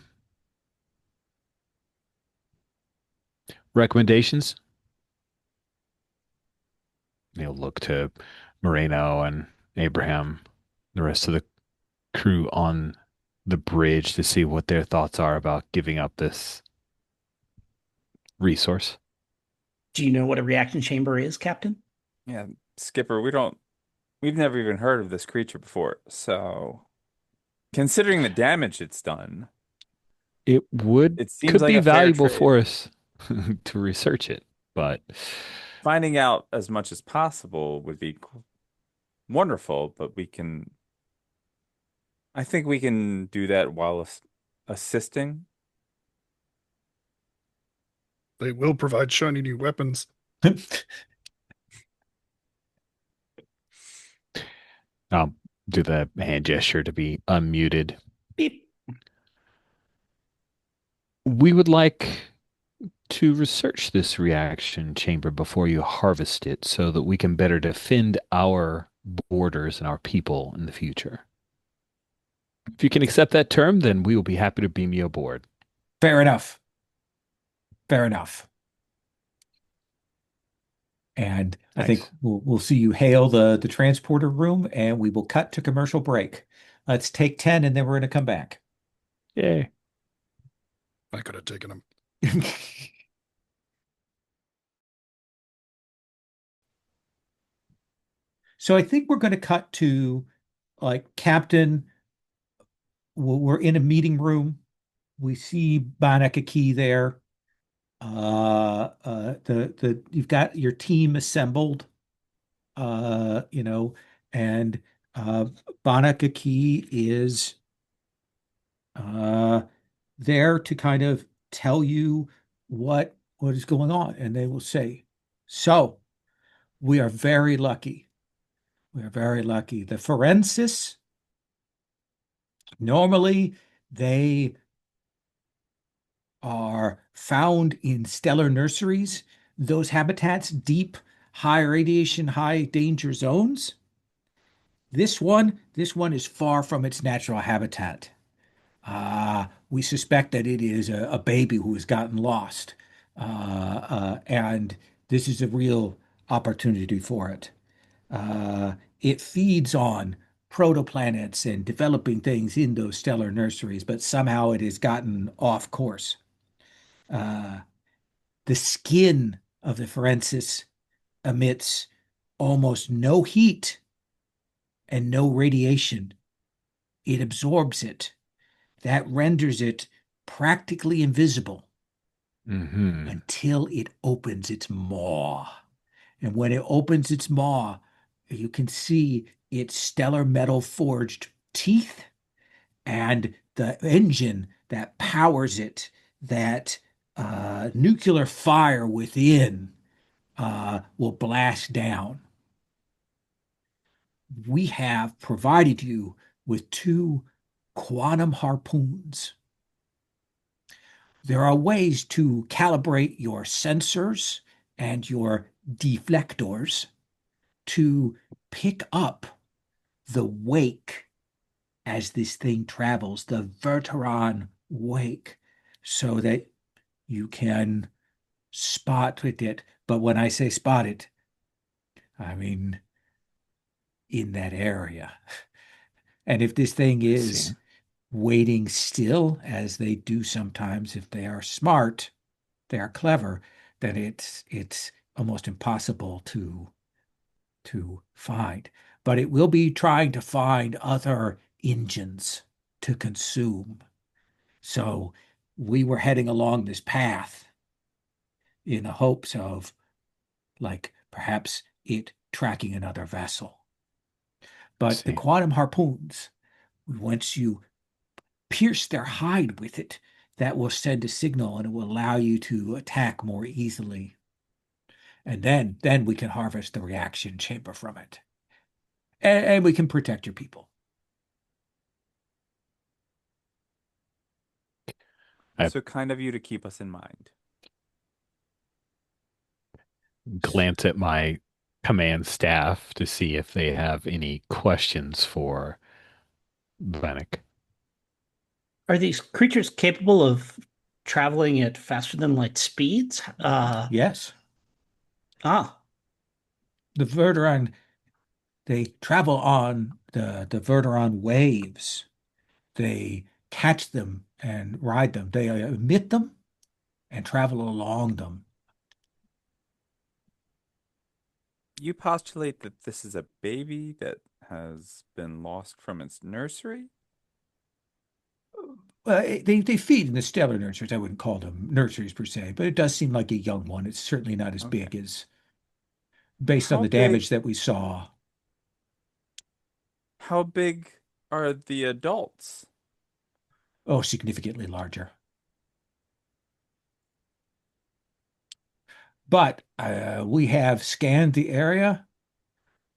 Recommendations? He'll look to Moreno and Abraham, the rest of the crew on the bridge to see what their thoughts are about giving up this resource. Do you know what a reaction chamber is, Captain? Yeah, Skipper, we've never even heard of this creature before. So, considering the damage it's done, It would it seems could like be a fair valuable trade. for us to research it, but Finding out as much as possible would be wonderful, but I think we can do that while assisting. They will provide shiny new weapons. I'll do the hand gesture to be unmuted. Beep. We would like to research this reaction chamber before you harvest it so that we can better defend our borders and our people in the future. If you can accept that term, then we will be happy to beam you aboard. Fair enough. Fair enough. And I think Nice. we'll see you hail the transporter room, and we will cut to commercial break. Let's take 10, and then we're going to come back. Yay. I could have taken them. So I think we're going to cut to like Captain. We're in a meeting room. We see Banakaki there. The you've got your team assembled. you know, and uh, Banakaki is uh, there to kind of tell you what is going on, and they will say, "So we are very lucky. We are very lucky. The forensis normally they are found in stellar nurseries, those habitats, deep, high radiation, high danger zones. This one is far from its natural habitat. We suspect that it is a baby who has gotten lost, and this is a real opportunity for it. It feeds on protoplanets and developing things in those stellar nurseries, but somehow it has gotten off course. Uh, the skin of the Forensis emits almost no heat and no radiation. It absorbs it. That renders it practically invisible Hmm. until it opens its maw. And when it opens its maw, you can see its stellar metal forged teeth and the engine that powers it, that nuclear fire within will blast down. We have provided you with two quantum harpoons. There are ways to calibrate your sensors and your deflectors to pick up the wake as this thing travels, the Verteron wake, so that you can spot it. But when I say spot it, I mean in that area. And if this thing I see. is waiting still, as they do sometimes, if they are smart, they are clever, then it's almost impossible to find. But it will be trying to find other engines to consume. So we were heading along this path in the hopes of, like, perhaps it tracking another vessel. I But the see. quantum harpoons, once you pierce their hide with it, that will send a signal and it will allow you to attack more easily. And then we can harvest the reaction chamber from it. And we can protect your people. I So kind of you to keep us in mind. glance at my command staff to see if they have any questions for Vanek. Are these creatures capable of traveling at faster than light speeds? Yes, Ah, the Verteron, they travel on the Verteron waves. They catch them and ride them. They emit them and travel along them. You postulate that this is a baby that has been lost from its nursery? They feed in the stellar nurseries. I wouldn't call them nurseries per se, but it does seem like a young one. It's certainly not as Okay. big as based on How the big damage that we saw. how big are the adults? Oh, significantly larger. But we have scanned the area,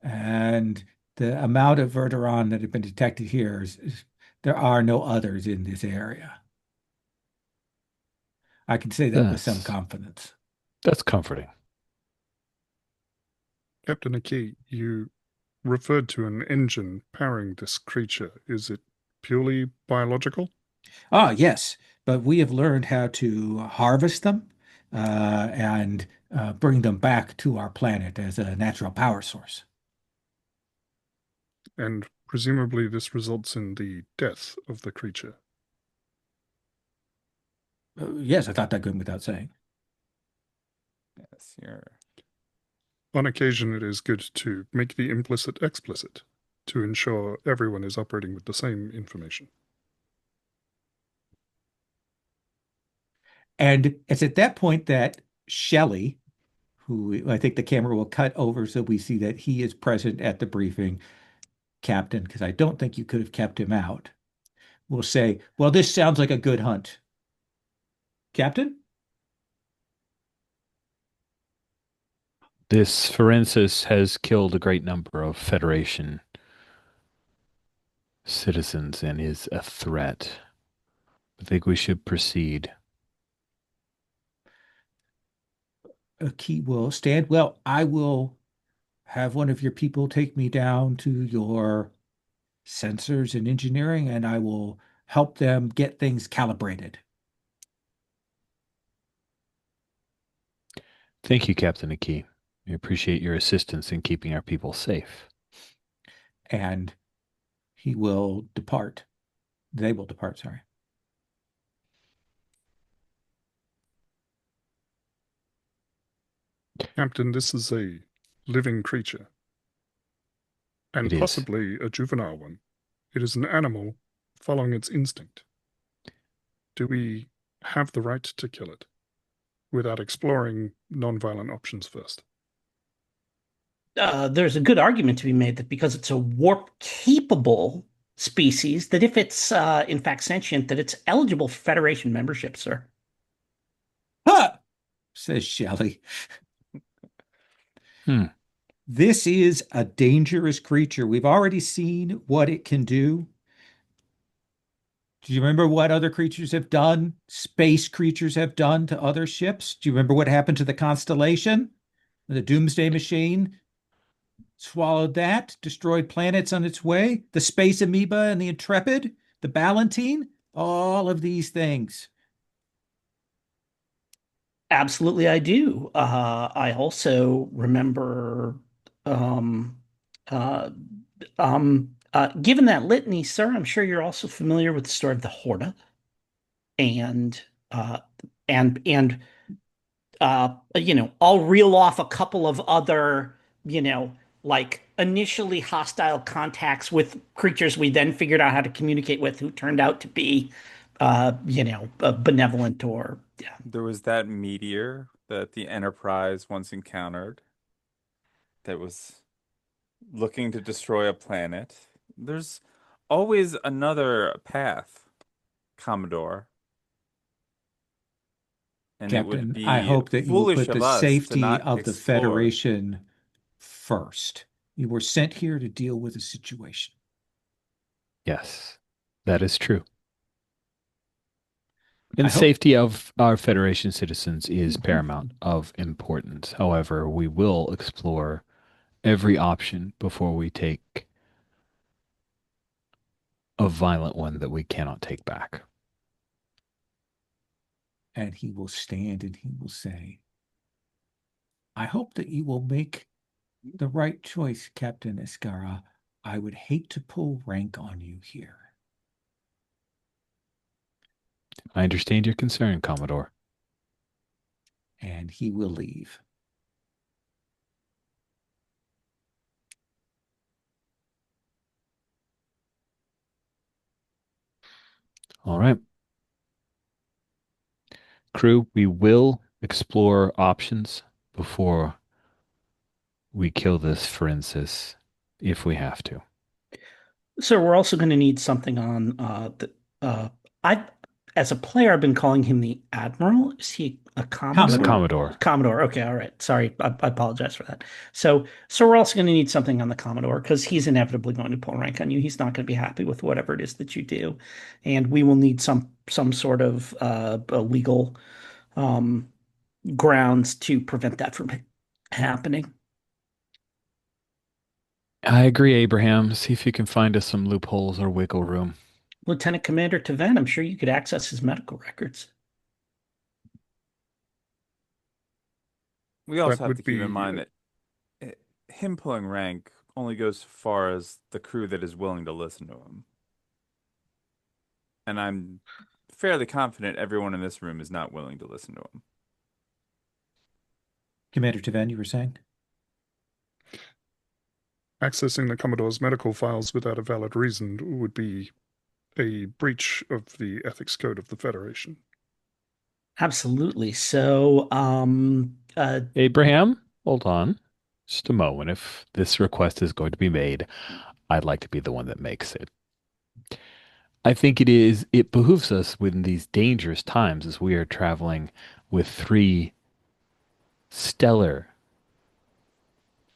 and the amount of Verteron that have been detected here there are no others in this area. I can say that with some That's confidence. that's comforting. Captain Aki, you referred to an engine powering this creature. Is it purely biological? Ah, yes, but we have learned how to harvest them and bring them back to our planet as a natural power source. And presumably this results in the death of the creature. Yes, I thought that good without saying. Yes, you're On occasion, it is good to make the implicit explicit to ensure everyone is operating with the same information. And it's at that point that Shelley, who I think the camera will cut over so we see that he is present at the briefing, Captain, because I don't think you could have kept him out, will say, well, this sounds like a good hunt. Captain? This Forensis has killed a great number of Federation citizens and is a threat. I think we should proceed. Key will stand. Well, I will have one of your people take me down to your sensors and engineering, and I will help them get things calibrated. Thank you, Captain Aki. We appreciate your assistance in keeping our people safe. And he will depart. They will depart, sorry. Captain, this is a living creature, and It is. possibly a juvenile one. It is an animal following its instinct. Do we have the right to kill it without exploring non-violent options first? There's a good argument to be made that because it's a warp-capable species, that if it's in fact sentient, that it's eligible for Federation membership, sir. Ha! Says Shelley. This is a dangerous creature. We've already seen what it can do. Do you remember what other creatures have done? Space creatures have done to other ships? Do you remember what happened to the Constellation? The Doomsday Machine swallowed that, destroyed planets on its way. The Space Amoeba and the Intrepid, the Ballantine, all of these things. Absolutely, I do. I also remember, um, uh, given that litany, sir, I'm sure you're also familiar with the story of the Horda, and uh, and I'll reel off a couple of other, like initially hostile contacts with creatures we then figured out how to communicate with, who turned out to be, benevolent or yeah. There was that meteor that the Enterprise once encountered that was looking to destroy a planet. There's always another path, Commodore. And it would Captain, I be hope that you will foolish put of the us to safety not of the explore. Federation first. You were sent here to deal with a situation. Yes, that is true. And I the hope, safety of our Federation citizens is paramount of importance. However, we will explore every option before we take a violent one that we cannot take back. and he will stand and he will say, I hope that you will make the right choice, Captain Escara. I would hate to pull rank on you here. I understand your concern, Commodore. And he will leave. All right. Crew, we will explore options before we kill this Forensis if we have to. So we're also going to need something on the I as a player I've been calling him the Admiral. Is he a He's a Commodore? Commodore. Commodore. Okay, all right. Sorry, I apologize for that. So we're also going to need something on the Commodore because he's inevitably going to pull rank on you. He's not going to be happy with whatever it is that you do, and we will need some sort of legal um, grounds to prevent that from happening. I agree, Abraham. See if you can find us some loopholes or wiggle room. Lieutenant Commander Taven, I'm sure you could access his medical records. We also That have to would keep in be mind that him pulling rank only goes so far as the crew that is willing to listen to him. And I'm fairly confident everyone in this room is not willing to listen to him. Commander Taven, you were saying? accessing the Commodore's medical files without a valid reason would be a breach of the ethics code of the Federation. Absolutely. So, Abraham, hold on just a moment. If this request is going to be made, I'd like to be the one that makes it. I think it behooves us in these dangerous times as we are traveling with three stellar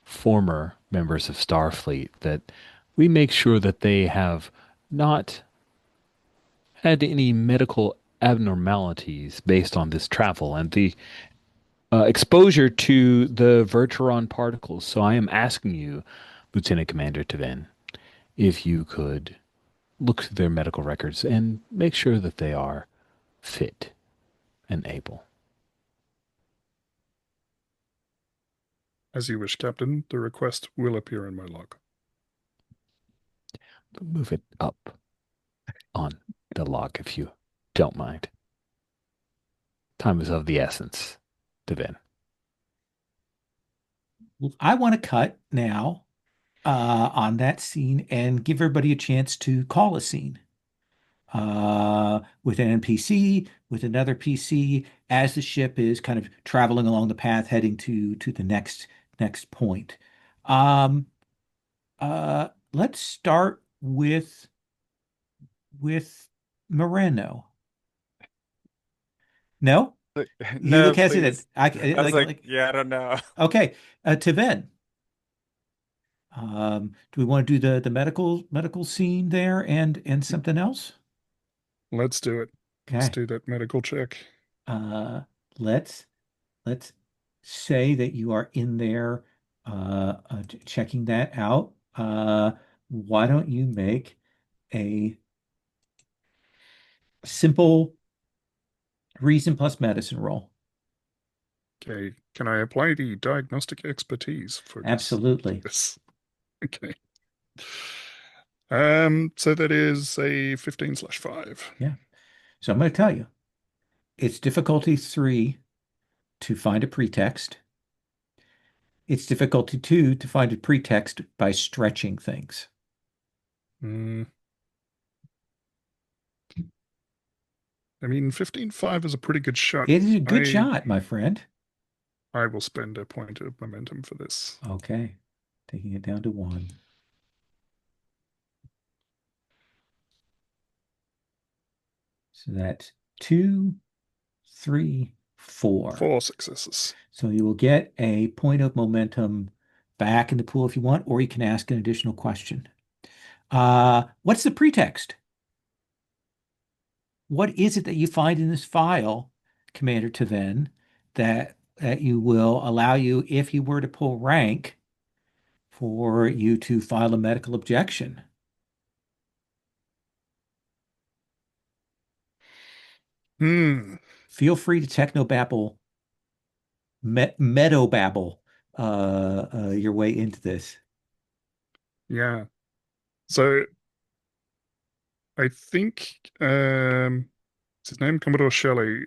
former members of Starfleet that we make sure that they have not had any medical abnormalities based on this travel and the exposure to the Verteron particles. So I am asking you, Lieutenant Commander Tevin, if you could look through their medical records and make sure that they are fit and able. As you wish, Captain. The request will appear in my log. Move it up on the log if you don't mind. Time is of the essence, Tevin. I want to cut now on that scene and give everybody a chance to call a scene with an NPC, with another PC, as the ship is kind of traveling along the path heading to the next point. Um, let's start with Moreno. No, you No, look hesitant. please. I was like, yeah, I don't know. Okay, Tiven. Do we want to do the medical scene there and something else? Let's do it. Let's Okay. do that medical check. Uh, let's let's say that you are in there checking that out. Why don't you make a simple reason plus medicine roll? Okay. Can I apply the diagnostic expertise for Absolutely. this? Okay. So that is a 15/5. Yeah. So I'm going to tell you, it's difficulty 3 to find a pretext. It's difficulty 2 to find a pretext by stretching things. Mm, I mean, 15/5 is a pretty good shot. It is a good I shot, my friend. I will spend a point of momentum for this. Okay. Taking it down to 1. So that's 2, 3, 4. 4 successes. So you will get a point of momentum back in the pool if you want, or you can ask an additional question. What's the pretext? What is it that you find in this file, Commander Taven, that you will allow you, if you were to pull rank, for you to file a medical objection? Hmm. Feel free to technobabble, meadowbabble your way into this. Yeah. So I think what's his name? Commodore Shelley.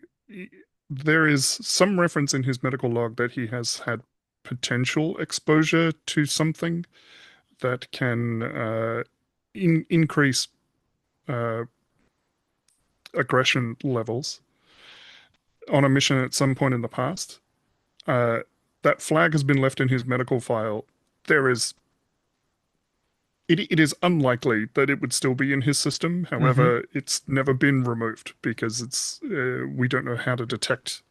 There is some reference in his medical log that he has had potential exposure to something that can increase uh, aggression levels on a mission at some point in the past. Uh, that flag has been left in his medical file. There is it is unlikely that it would still be in his system. However, it's never been removed because it's we don't know how to detect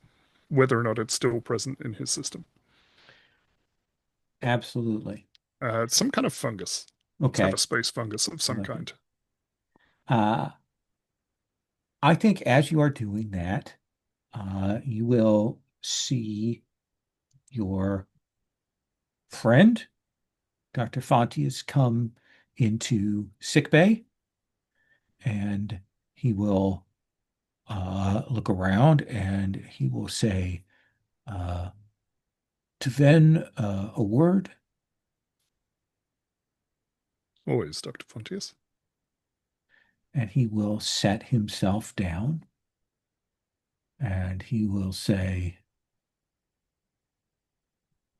whether or not it's still present in his system. Absolutely. It's some kind of fungus. Let's have a Okay. space fungus of some kind. Uh, I think as you are doing that, you will see your friend, Dr. Fontius, come into sick bay, and he will look around and he will say, to Ven, a word, Always, Dr. Fontius. and he will set himself down and he will say,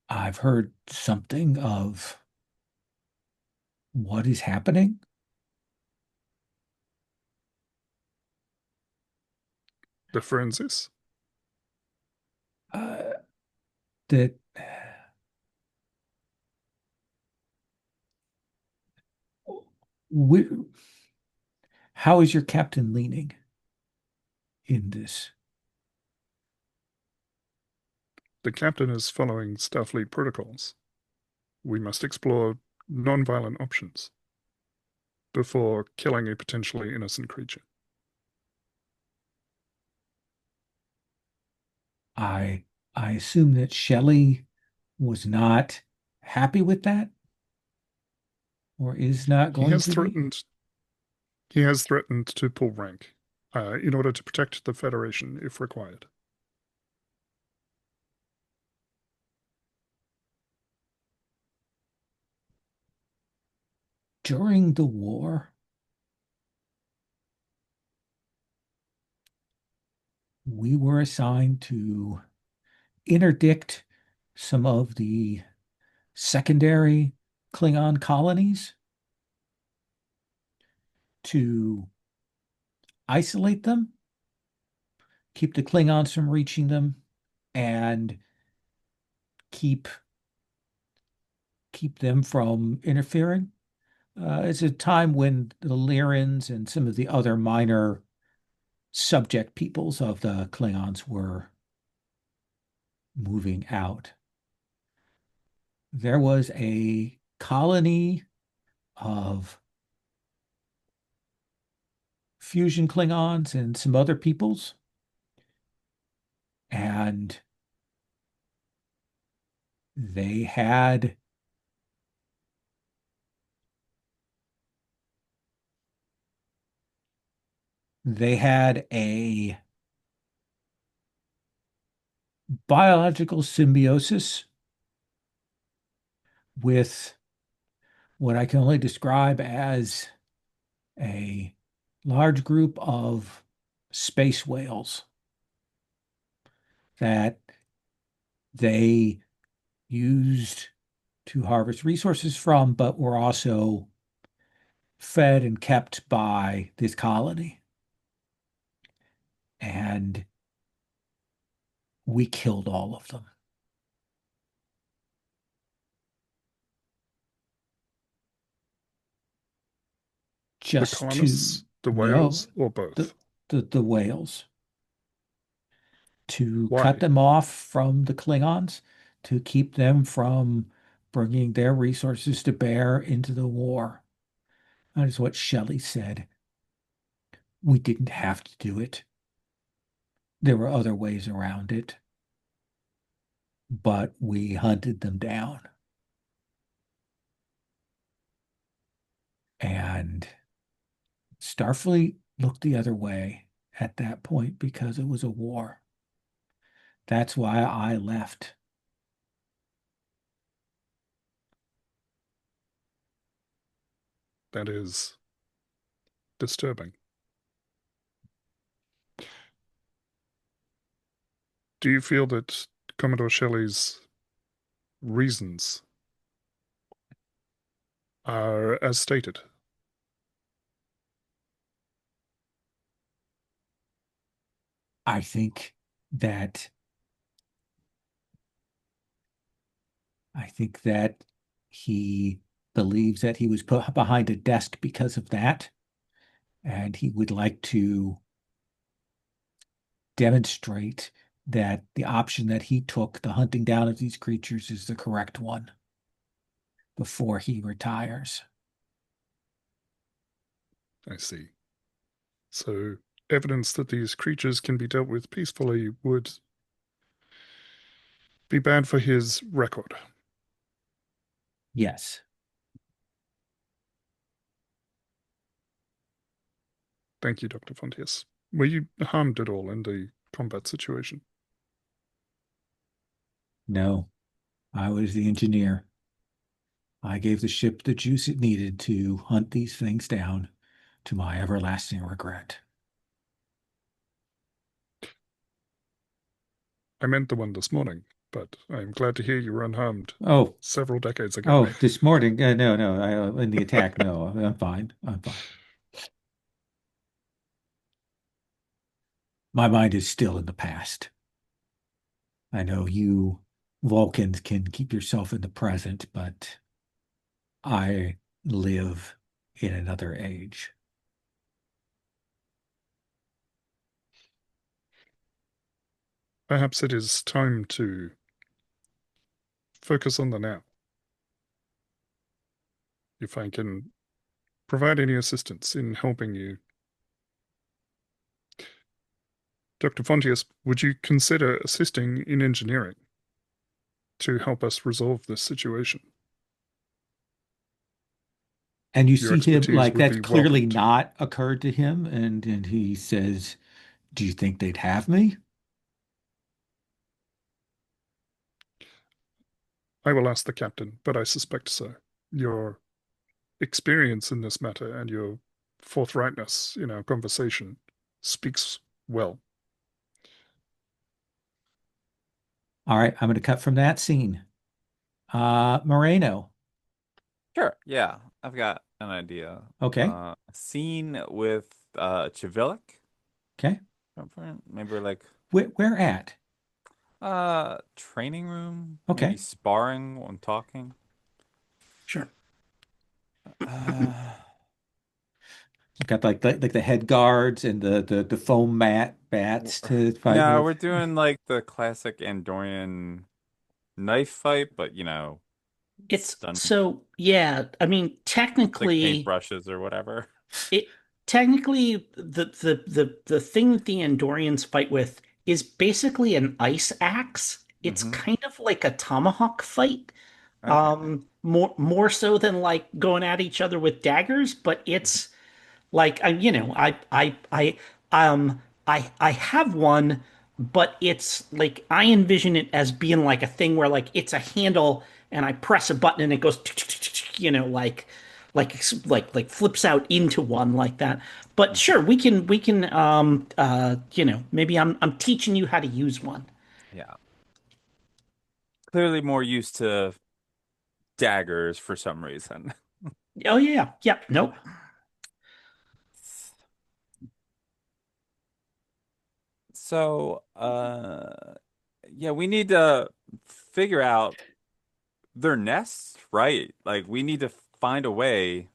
I've heard something of what is happening. The forensis. that we, how is your captain leaning in this? The captain is following Starfleet protocols. We must explore non-violent options before killing a potentially innocent creature. I I assume that Shelley was not happy with that or is not He going has to be. threatened he has threatened to pull rank in order to protect the Federation if required. During the war, we were assigned to interdict some of the secondary Klingon colonies to isolate them, keep the Klingons from reaching them, and keep keep them from interfering. It's a time when the Lyrans and some of the other minor subject peoples of the Klingons were moving out. There was a colony of fusion Klingons and some other peoples, and they had a biological symbiosis with what I can only describe as a large group of space whales that they used to harvest resources from, but were also fed and kept by this colony. And we killed all of them. The Just to colonists, the know whales, or both? the whales, to cut Why? them off from the Klingons, to keep them from bringing their resources to bear into the war. That is what Shelley said. We didn't have to do it. There were other ways around it, but we hunted them down. And Starfleet looked the other way at that point because it was a war. That's why I left. That is disturbing. Do you feel that Commodore Shelley's reasons are as stated? I think that I think that he believes that he was put behind a desk because of that, and he would like to demonstrate that the option that he took, the hunting down of these creatures, is the correct one before he retires. I see. So, evidence that these creatures can be dealt with peacefully would be bad for his record. Yes. Thank you, Dr. Fontius. Were you harmed at all in the combat situation? No, I was the engineer. I gave the ship the juice it needed to hunt these things down, to my everlasting regret. I meant the one this morning, but I'm glad to hear you were unharmed Oh, several decades ago. oh, this morning. No, no, in the attack, no, I'm fine. I'm fine. My mind is still in the past. I know you Vulcans can keep yourself in the present, but I live in another age. Perhaps it is time to focus on the now. If I can provide any assistance in helping you, Dr. Fontius, would you consider assisting in engineering to help us resolve this situation? And you Your see him expertise like would that's be clearly welcomed. not occurred to him, and he says, "Do you think they'd have me?" I will ask the captain, but I suspect so. Your experience in this matter and your forthrightness in our conversation speaks well. All right, I'm going to cut from that scene. Moreno. Sure. Yeah, I've got an idea. Okay, A scene with Chivilic. okay. Maybe like Where at? training room, maybe Okay. sparring when talking. Sure. Uh, Got like the head guards and the foam bats to fight no, with. we're doing like the classic Andorian knife fight, but It's stun so yeah, I mean like technically paintbrushes or whatever. it technically the thing that the Andorians fight with is basically an ice axe. It's Hmm. kind of like a tomahawk fight. Okay. More so than like going at each other with daggers, but it's like I have one, but it's like I envision it as being like a thing where like it's a handle and I press a button and it goes like flips out into one like that. But Mhm. sure, we can maybe I'm teaching you how to use one. Yeah. Clearly more used to daggers for some reason. Oh yeah, yeah. Nope. So, yeah, we need to figure out their nests, right? Like we need to find a way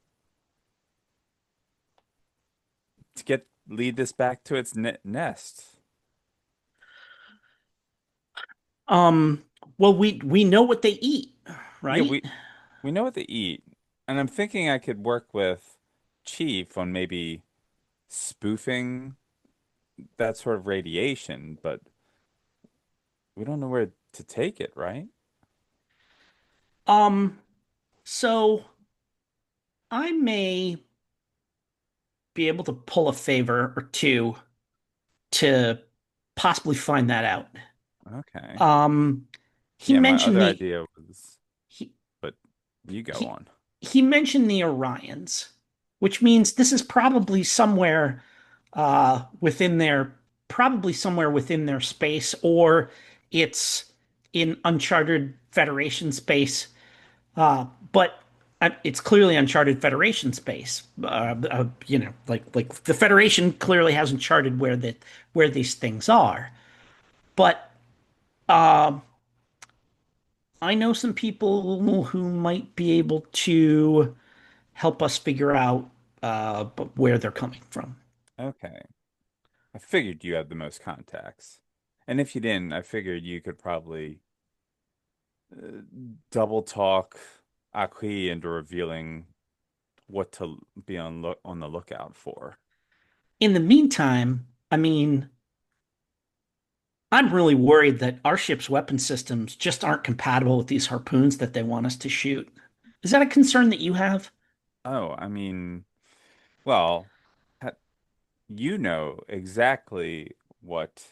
to get lead this back to its ne nest. Um, well, we know what they eat, Yeah, right? we know what they eat, and I'm thinking I could work with Chief on maybe spoofing that sort of radiation, but we don't know where to take it, right? Um, so I may be able to pull a favor or two to possibly find that out. Okay. Um, he Yeah, my mentioned other the idea was, he but you go he on. he mentioned the Orions, which means this is probably somewhere within their space, or it's in uncharted Federation space. But it's clearly uncharted Federation space. Like the Federation clearly hasn't charted where these things are. But uh, I know some people who might be able to help us figure out where they're coming from. Okay. I figured you had the most contacts. And if you didn't, I figured you could probably uh, double talk Aki into revealing what to be on the lookout for. In the meantime, I mean, I'm really worried that our ship's weapon systems just aren't compatible with these harpoons that they want us to shoot. Is that a concern that you have? Oh, I mean, well, ha- you know exactly what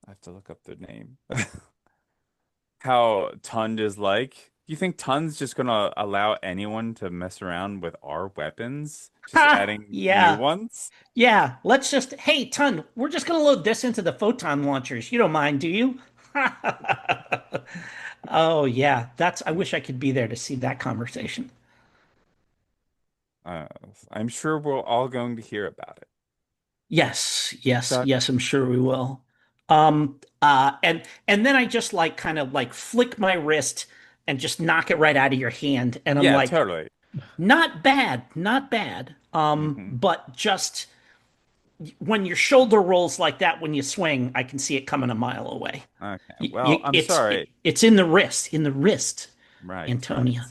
I have to look up the name. How Tund is like. You think Tund's just gonna allow anyone to mess around with our weapons? Just Ha! adding new Yeah. ones? Yeah. Let's just, hey, Ton, we're just going to load this into the photon launchers. You don't mind, do you? Oh, yeah. I wish I could be there to see that conversation. Uh, I'm sure we're all going to hear about it. Yes. Yes. Doc, Yes. I'm sure we will. And then I just like kind of like flick my wrist and just knock it right out of your hand. And I'm Yeah, like, totally. not bad, not bad. Hmm. But just when your shoulder rolls like that when you swing, I can see it coming a mile away. Okay. Well, I'm sorry. It's in the wrist, Right, right. Antonia.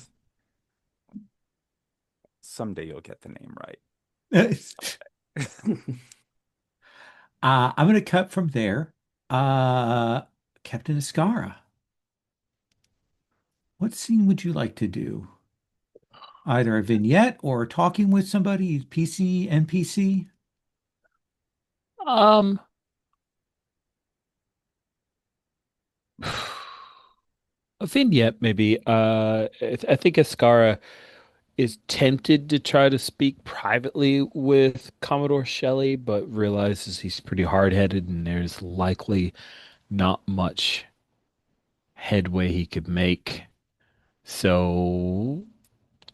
Someday you'll get the name right. I'm going to cut from there. Uh, Captain Ascara, what scene would you like to do? Either a vignette or talking with somebody, PC, NPC? Um, a vignette maybe. I think Ascara is tempted to try to speak privately with Commodore Shelley, but realizes he's pretty hard-headed and there's likely not much headway he could make. So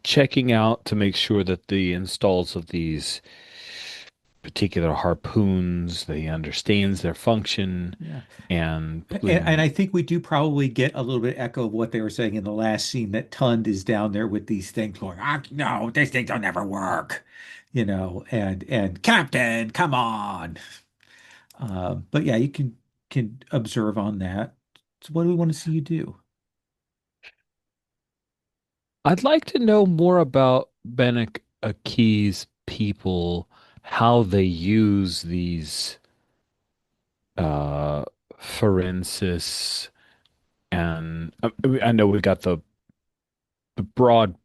checking out to make sure that the installs of these particular harpoons, that he understands their function Yeah. and And I think we do probably get a little bit echo of what they were saying in the last scene that Tund is down there with these things going, ah, no, these things don't ever work, and Captain, come on. But yeah, you can observe on that. So what do we want to see you do? I'd like to know more about Benek Aki's people, how they use these uh forensis and I know we got the broad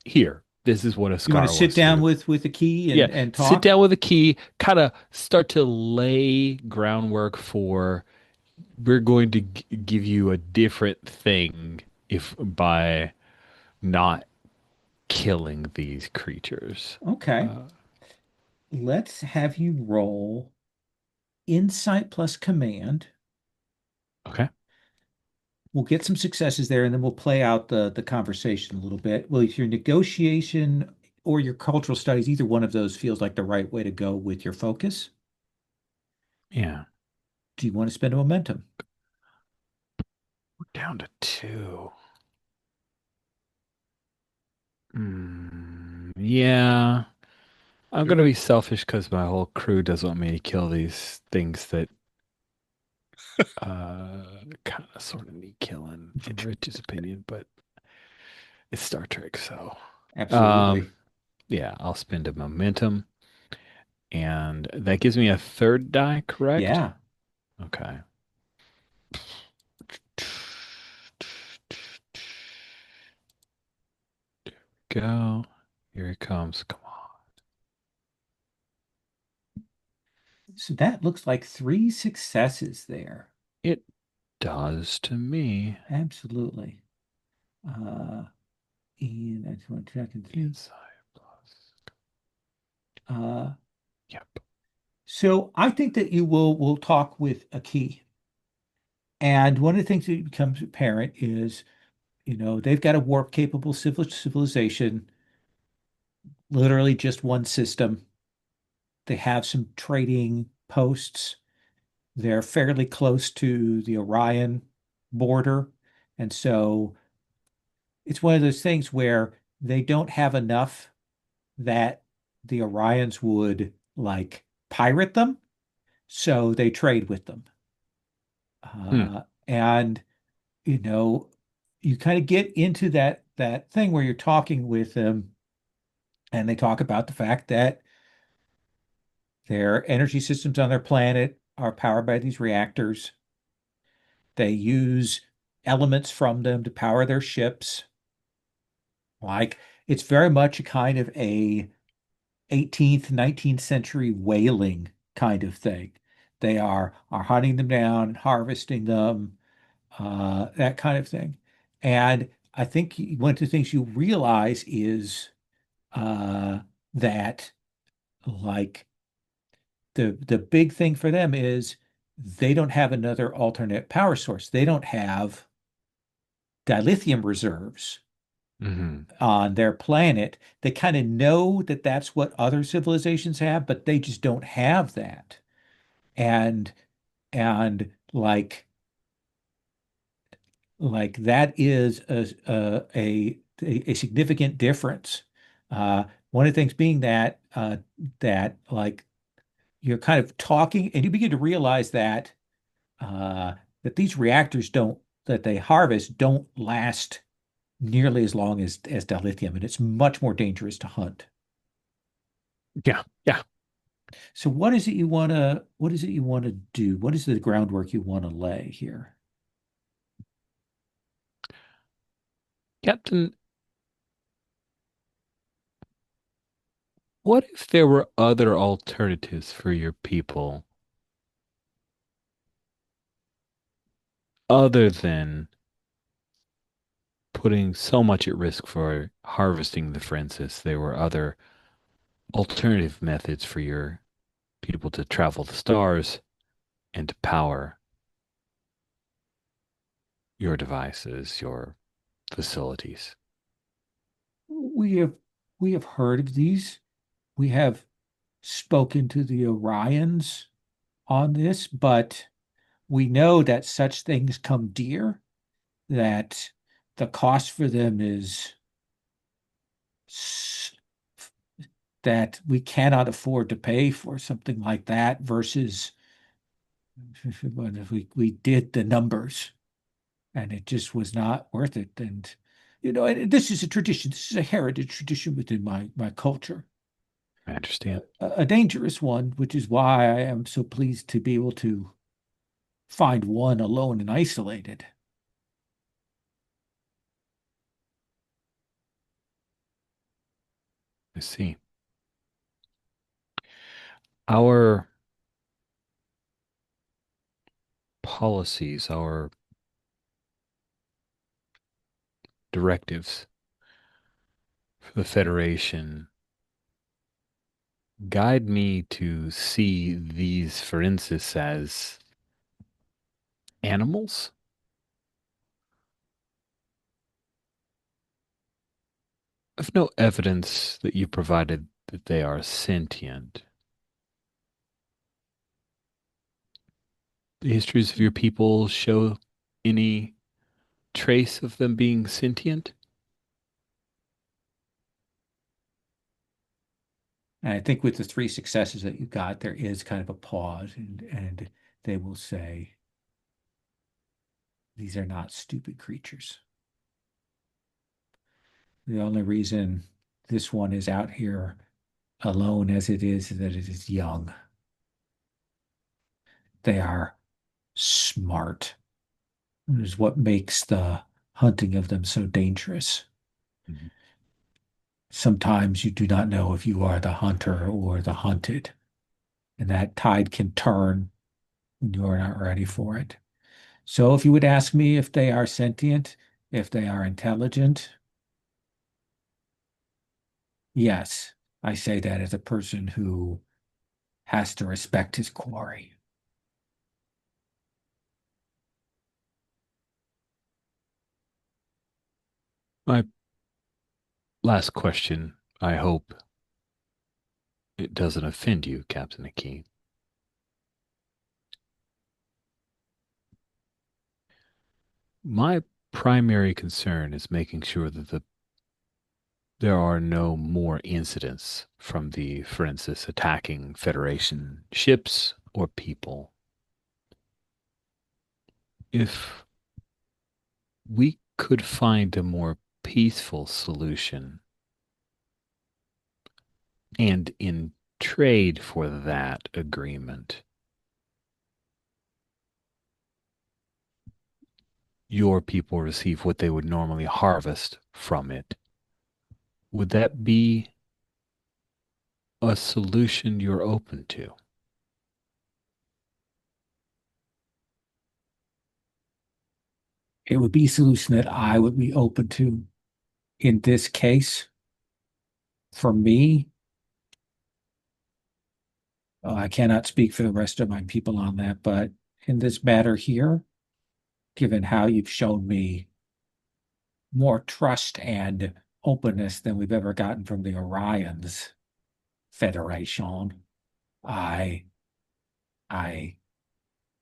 here. This is what You want to Ascara sit wants to down do. with the key Yeah, and sit talk? down with a key, kind of start to lay groundwork for we're going to give you a different thing if by not killing these creatures. Okay. Uh, Let's have you roll insight plus command. okay. We'll get some successes there, and then we'll play out the conversation a little bit. Well, if your negotiation or your cultural studies, either one of those feels like the right way to go with your focus. Yeah. Do you want to spend a momentum? We're down to two. Yeah. I'm Do gonna they? be selfish because my whole crew doesn't want me to kill these things that kind of sort of need killing in Rich's opinion, but it's Star Trek, so um Absolutely. yeah, I'll spend a momentum and that gives me a third die, correct? Yeah. Okay. Go. Here it comes. Come on. So that looks like three successes there. It does to me. Absolutely. Uh, and I just want to check and see. Inside plus. Uh, Yep. so I think that you will talk with a key. And one of the things that becomes apparent is, they've got a warp capable civilization, literally just one system. They have some trading posts. They're fairly close to the Orion border. And so it's one of those things where they don't have enough that the Orions would like pirate them. So they trade with them. Hmm. And you know, you kind of get into that thing where you're talking with them and they talk about the fact that their energy systems on their planet are powered by these reactors. They use elements from them to power their ships. Like it's very much a kind of a 18th, 19th century whaling kind of thing. They are hunting them down, harvesting them, that kind of thing. And I think one of the things you realize is that like the big thing for them is they don't have another alternate power source. They don't have dilithium reserves Hmm. on their planet. They kind of know that that's what other civilizations have, but they just don't have that. and and that is a significant difference. One of the things being that you're kind of talking, and you begin to realize uh, that these reactors don't that they harvest don't last nearly as long as dilithium, and it's much more dangerous to hunt. Yeah, yeah. So what is it you want to do? What is the groundwork you want to lay here? Captain, what if there were other alternatives for your people other than putting so much at risk for harvesting the Francis? There were other alternative methods for your people to travel the stars and to power your devices, your facilities. We have we have heard of these. We have spoken to the Orions on this, but we know that such things come dear, that the cost for them is that we cannot afford to pay for something like that versus if we did the numbers and it just was not worth it. And and this is a tradition. This is a heritage tradition within my culture. I understand. A dangerous one, which is why I am so pleased to be able to find one alone and isolated. I see. Our policies, our directives for the Federation guide me to see these forensics as animals. I've no evidence that you provided that they are sentient. The histories of your people show any trace of them being sentient? And I think with the three successes that you got, there is kind of a pause, and they will say, these are not stupid creatures. The only reason this one is out here alone as it is that it is young. They are smart. It is what makes the hunting of them so dangerous. Mhm. Sometimes you do not know if you are the hunter or the hunted, and that tide can turn when you are not ready for it. So if you would ask me if they are sentient, if they are intelligent, yes, I say that as a person who has to respect his quarry. My last question, I hope it doesn't offend you, Captain Akeen. My primary concern is making sure that there are no more incidents from the Forensis attacking Federation ships or people. If we could find a more peaceful solution, and in trade for that agreement, your people receive what they would normally harvest from it, would that be a solution you're open to? It would be a solution that I would be open to. In this case, for me, I cannot speak for the rest of my people on that, but in this matter here, given how you've shown me more trust and openness than we've ever gotten from the Orions Federation, I I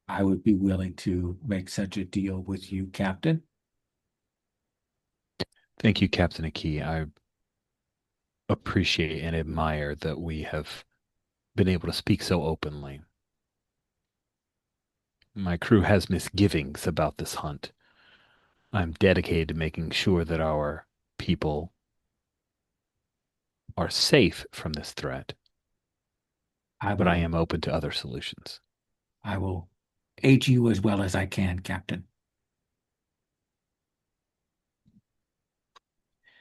I would be willing to make such a deal with you, Captain. Thank you, Captain Aki. I appreciate and admire that we have been able to speak so openly. My crew has misgivings about this hunt. I'm dedicated to making sure that our people are safe from this threat, I but I will am open to other solutions. I will aid you as well as I can, Captain.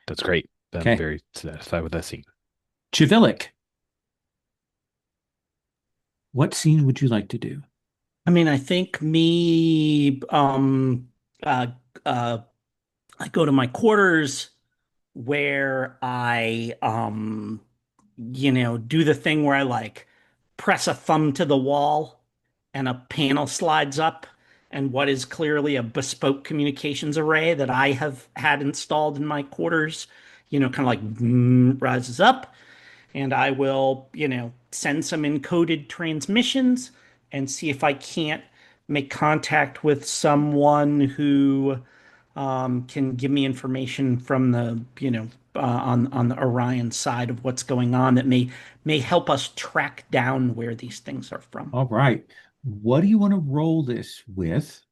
That's great. I'm Okay. very satisfied with that scene. Chivilic, what scene would you like to do? I mean, I think me, uh, uh, I go to my quarters where I, do the thing where I like press a thumb to the wall and a panel slides up, and what is clearly a bespoke communications array that I have had installed in my quarters, kind of like rises up, and I will, send some encoded transmissions and see if I can't make contact with someone who can give me information from the, on the Orion side of what's going on that may help us track down where these things are from. All right. What do you want to roll this with?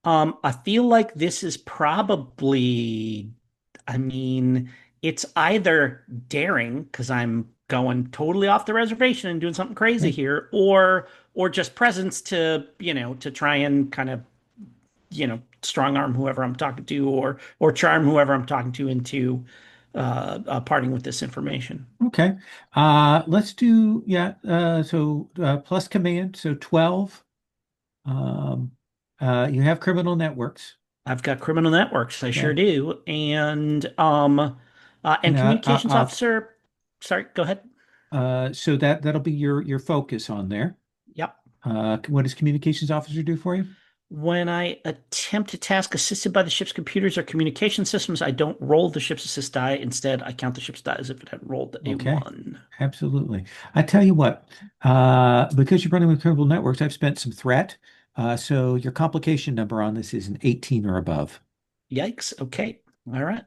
I feel like this is probably, I mean, it's either daring because I'm going totally off the reservation and doing something crazy Okay. here, or just presence to, to try and kind of, strong arm whoever I'm talking to, or charm whoever I'm talking to into parting with this information. Okay. Let's do, yeah, so plus command, so 12. Um, you have criminal networks. I've got criminal networks, I sure Okay. do, and And communications officer. Sorry, go ahead. so that'll be your focus on there. Yep. What does communications officer do for you? When I attempt a task assisted by the ship's computers or communication systems, I don't roll the ship's assist die. Instead, I count the ship's die as if it had rolled a Okay. one. Absolutely. I tell you what, because you're running with criminal networks, I've spent some threat. So your complication number on this is an 18 or above. Yikes. Okay. All right.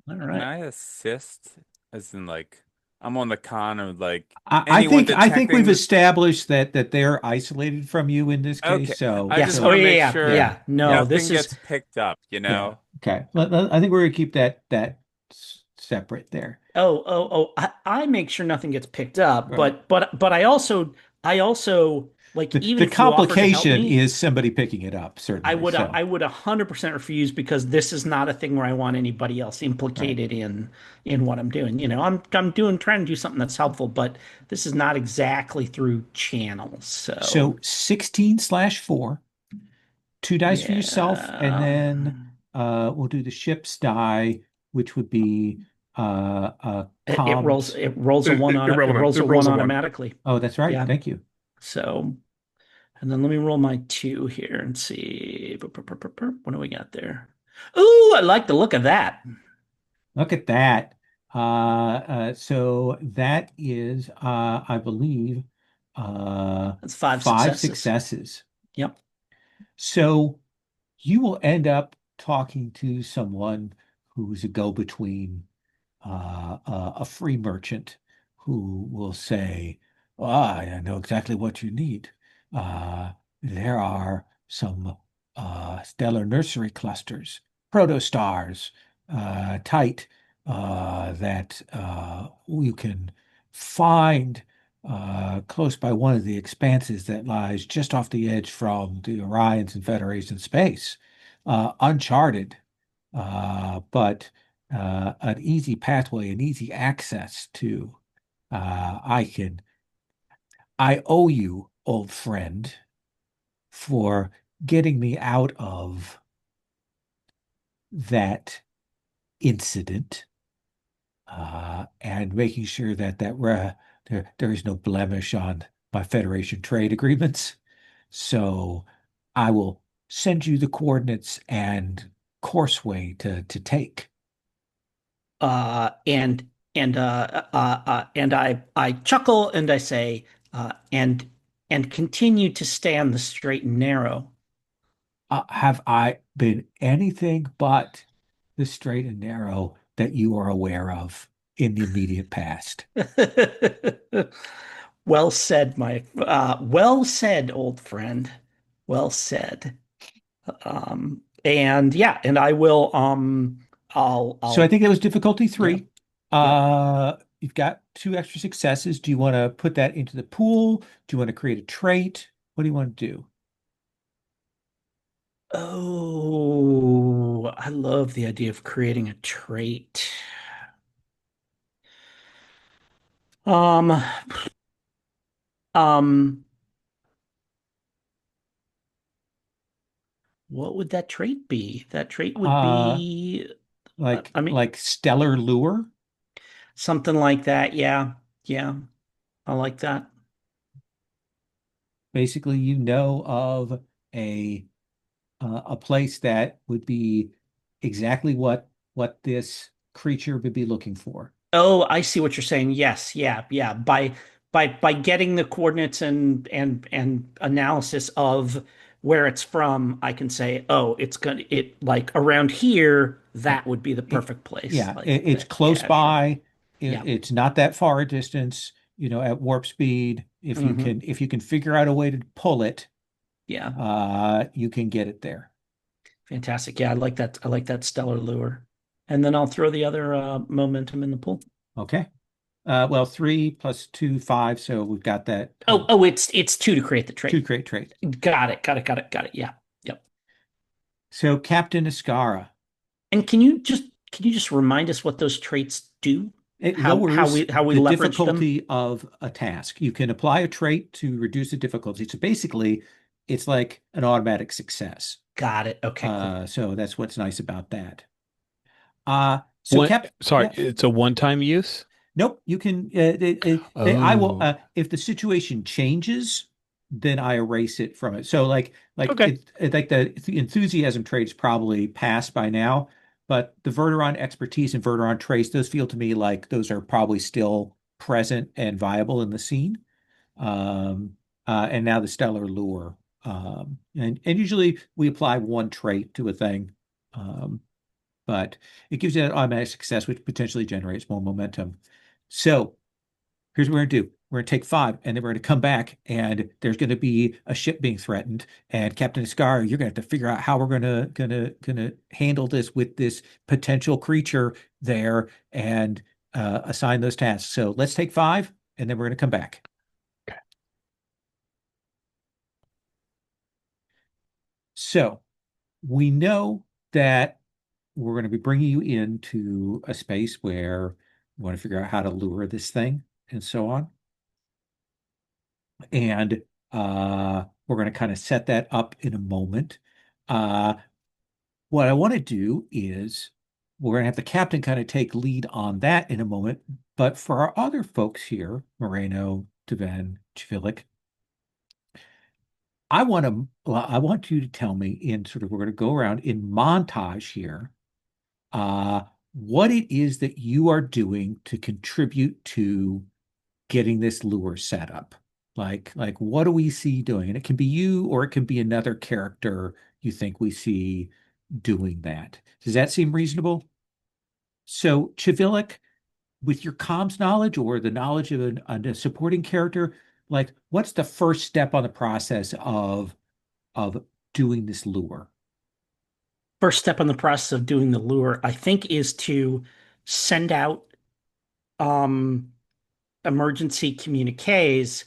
All Can right. I assist? As in, like, I'm on the con of like I anyone think we've detecting this. established that they're isolated from you in this Okay, case. So I Yes. just Oh, want to so yeah, make yeah, sure yeah, yeah. No, yeah, this nothing is, gets picked up, you yeah. know? Okay. I think we're gonna keep that separate there. I make sure nothing gets picked up, Right. but I also, like, even The if you offer to help complication me, is somebody picking it up, I certainly. would So, I would 100% refuse because this is not a thing where I want anybody else right. implicated in what I'm doing. I'm trying to do something that's helpful, but this is not exactly through channels. So So 16/4, two dice for yourself, and yeah, then we'll do the ship's die, which would be it rolls comms. it Irrelevant. rolls It a rolls one a one. automatically. Oh, that's right. Yeah. Thank you. So and then let me roll my two here and see what do we got there. Ooh, I like the look of that. Look at that. So that is, I believe, That's five five successes. successes. Yep. So you will end up talking to someone who's a go-between, a free merchant who will say, "Ah, I know exactly what you need. There are some stellar nursery clusters, protostars, tight, that you can find close by one of the expanses that lies just off the edge from the Orions and Federation space, uncharted, but an easy pathway, an easy access to. I can, I owe you, old friend, for getting me out of that incident, and making sure there is no blemish on my Federation trade agreements. So I will send you the coordinates and courseway to take. And I chuckle and I say, and and continue to stay on the straight and narrow. Have I been anything but the straight and narrow that you are aware of in the immediate past? Well said, well said, old friend. Well said. And yeah, and I will So I I'll think that was difficulty yeah, three. yeah. You've got two extra successes. Do you want to put that into the pool? Do you want to create a trait? What do you want to do? Oh, I love the idea of creating a trait. Um, um, what would that trait be? That trait would Uh, be, like I mean, like stellar lure. something like that. Yeah, yeah, I like that. Basically, you know of a a place that would be exactly what this creature would be looking for. Oh, I see what you're saying. Yes, yeah, yeah. By getting the coordinates and analysis of where it's from, I can say, oh, it's gonna it like around here, Yeah, that would be the it, perfect place. yeah, Like it's that. close Yeah, sure. by. Yeah. It's not that far a distance, at warp speed. Hmm. If you can figure out a way to pull it, Yeah. you can get it there. Fantastic. Yeah, I like that. I like that stellar lure. And then I'll throw the other momentum in the pool. Okay. Well, three plus two, five. So we've got that Oh, it's two to create the two trait. great trait. Got it. Got it. Got it. Got it. Yeah. Yep. So Captain Ascara, And can you just remind us what those traits do? it How lowers we the leverage them? difficulty of a task. You can apply a trait to reduce the difficulty. So basically, it's like an automatic success. Got it. Okay, cool. So that's what's nice about that. So One, Cap, sorry, yeah, it's a one-time use. nope. You can. I will. Oh, If the situation changes, then I erase it from it. So okay. like the enthusiasm traits probably passed by now, but the Verteron expertise and Verteron traits, those feel to me like those are probably still present and viable in the scene. Um, and now the stellar lure. And usually we apply one trait to a thing. Um, but it gives you an automatic success, which potentially generates more momentum. So here's what we're going to do. We're going to take five, and then we're going to come back, and there's going to be a ship being threatened. And Captain Scar, you're going to have to figure out how we're going to handle this with this potential creature there, and assign those tasks. So let's take five, and then we're going to come back. Okay. So we know that we're going to be bringing you into a space where we want to figure out how to lure this thing and so on. And we're going to kind of set that up in a moment. Uh, what I want to do is we're going to have the captain kind of take lead on that in a moment. But for our other folks here, Moreno, Deven, Chvilik, I want you to tell me in sort of, we're going to go around in montage here, uh, what it is that you are doing to contribute to getting this lure set up. Like what do we see doing? And it can be you or it can be another character you think we see doing that. Does that seem reasonable? So Chivilik, with your comms knowledge or the knowledge of a supporting character, like what's the first step on the process of doing this lure? First step in the process of doing the lure, I think, is to send out um emergency communiques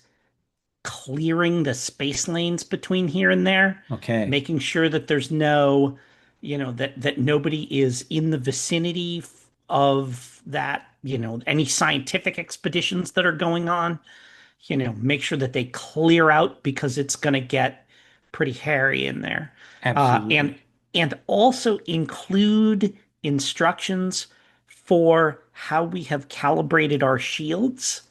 clearing the space lanes between here and there, Okay, making sure that there's no, that nobody is in the vicinity of that, any scientific expeditions that are going on, make sure that they clear out because it's going to get pretty hairy in there. Uh, and absolutely. and also include instructions for how we have calibrated our shields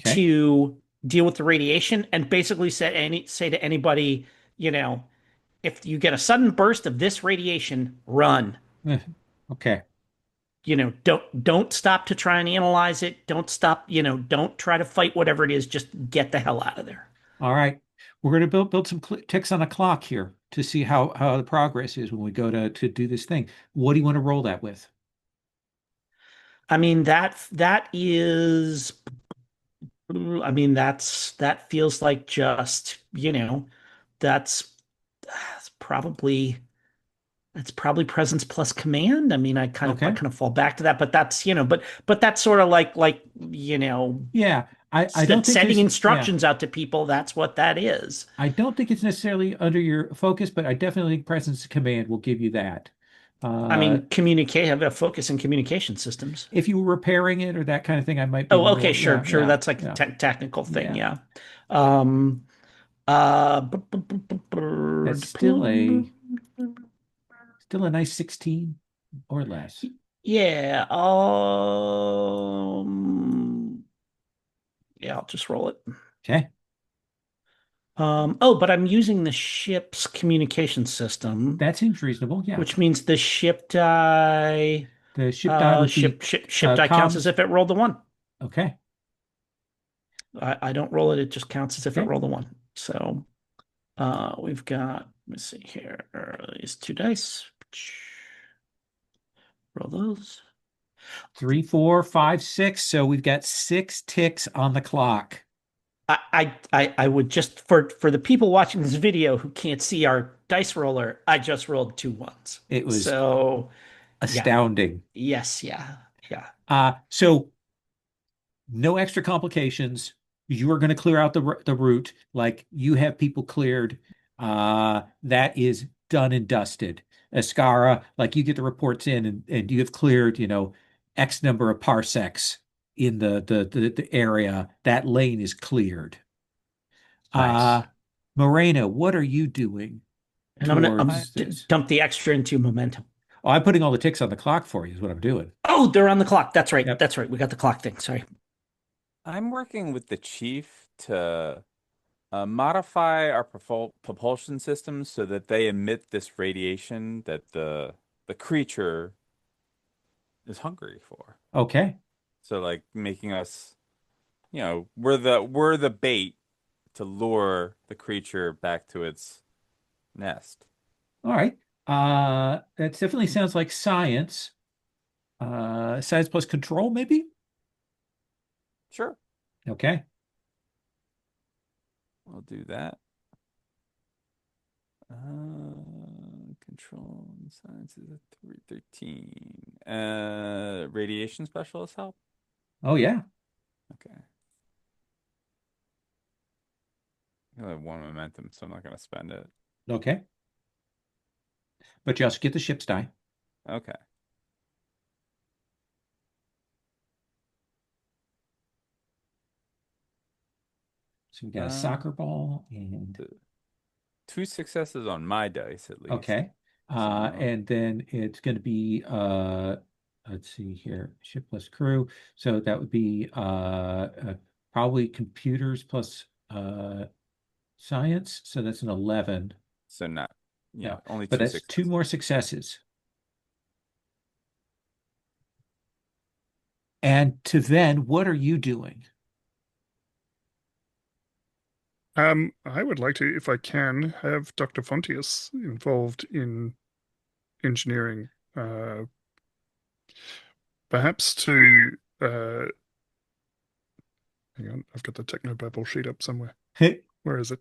Okay. to deal with the radiation and basically say to anybody, you know, if you get a sudden burst of this radiation, run. Eh, Okay. Don't stop to try and analyze it. Don't stop, don't try to fight whatever it is. Just get the hell out of there. All right. We're going to build some ticks on a clock here to see how the progress is when we go to do this thing. What do you want to roll that with? I mean, that is, I mean, that feels like just, that's, that's probably that's probably presence plus command. I mean, I Okay. kind of fall back to that, but that's, but that's sort of like, Yeah. I don't think sending there's yeah. instructions out to people. That's what that is. I don't think it's necessarily under your focus, but I definitely think presence command will give you that. I Uh, mean, communicate, have a focus in communication systems. if you were repairing it or that kind of thing, I might be a Oh, okay, little, sure, yeah, sure. yeah, That's like a yeah, technical thing, yeah. yeah. Um, uh, That's still a nice 16 or less. yeah. Yeah, I'll just roll it. Okay. Oh, but I'm using the ship's communication system, That seems reasonable. Yeah. which means the ship die, The ship die would be ship die counts as comms. if it rolled the one. Okay. I don't roll it; it just counts as if it Okay. rolled a one. So, we've got. Let me see here. These two dice. Roll those. 3, 4, 5, 6. So we've got 6 ticks on the clock. I would just for the people watching this video who can't see our dice roller, I just rolled two ones. It was So yeah, astounding. yes, yeah, yeah. So no extra complications. You are going to clear out the route. Like you have people cleared. That is done and dusted. Ascara, like you get the reports in and you have cleared, X number of parsecs in the area. That lane is cleared. Nice. Uh, Morena, what are you doing And I'm gonna I towards this? dump the extra into momentum. Oh, I'm putting all the ticks on the clock for you, is what I'm doing. Oh, they're on the clock. That's right. Yep. That's right. We got the clock thing. Sorry. I'm working with the chief to modify our propulsion systems so that they emit this radiation that the creature is hungry for. Okay. So like making us, we're the bait to lure the creature back to its nest. All right. That definitely sounds like science. Science plus control, maybe? Sure, Okay. we'll do that. Control and science is a 313. Radiation specialist help? Oh, yeah. Okay. I only have one momentum, so I'm not gonna spend it. Okay. But you also get the ship's die. Okay. So we got a Uh, soccer ball and th- two successes on my dice at least. okay. So And then it's going to be let's see here, ship plus crew. So that would be probably computers plus science. So that's an 11. so not, Yeah. only But two that's two successes. more successes. And to then, what are you doing? I would like to, if I can, have Dr. Fontius involved in engineering, perhaps to hang on, I've got the technobabble sheet up somewhere. Where is it?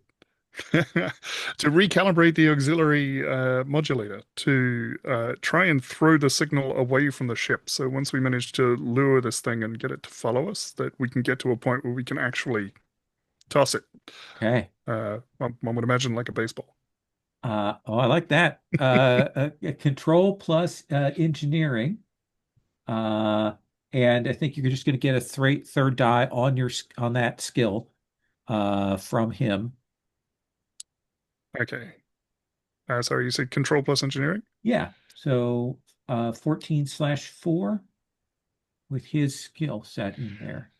To recalibrate the auxiliary modulator to try and throw the signal away from the ship. So once we manage to lure this thing and get it to follow us, that we can get to a point where we can actually toss it. Okay. One would imagine like a baseball. I like that. Control plus engineering. Uh, and I think you're just going to get a third die on that skill from him. Okay. Sorry, you said control plus engineering? Yeah. So 14/4 with his skill set in there.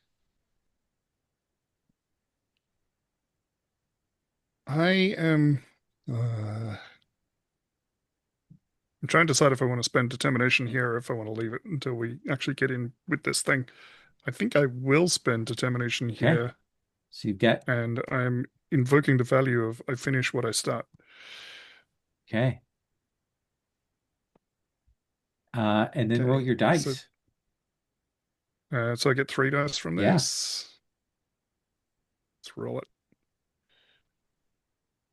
I am. I'm trying to decide if I want to spend determination here or if I want to leave it until we actually get in with this thing. I think I will spend determination Okay. here, So you've got and I'm invoking the value of I finish what I start. Okay. And then roll Okay, your so dice. so I get 3 dice from Yeah. this. Let's roll it.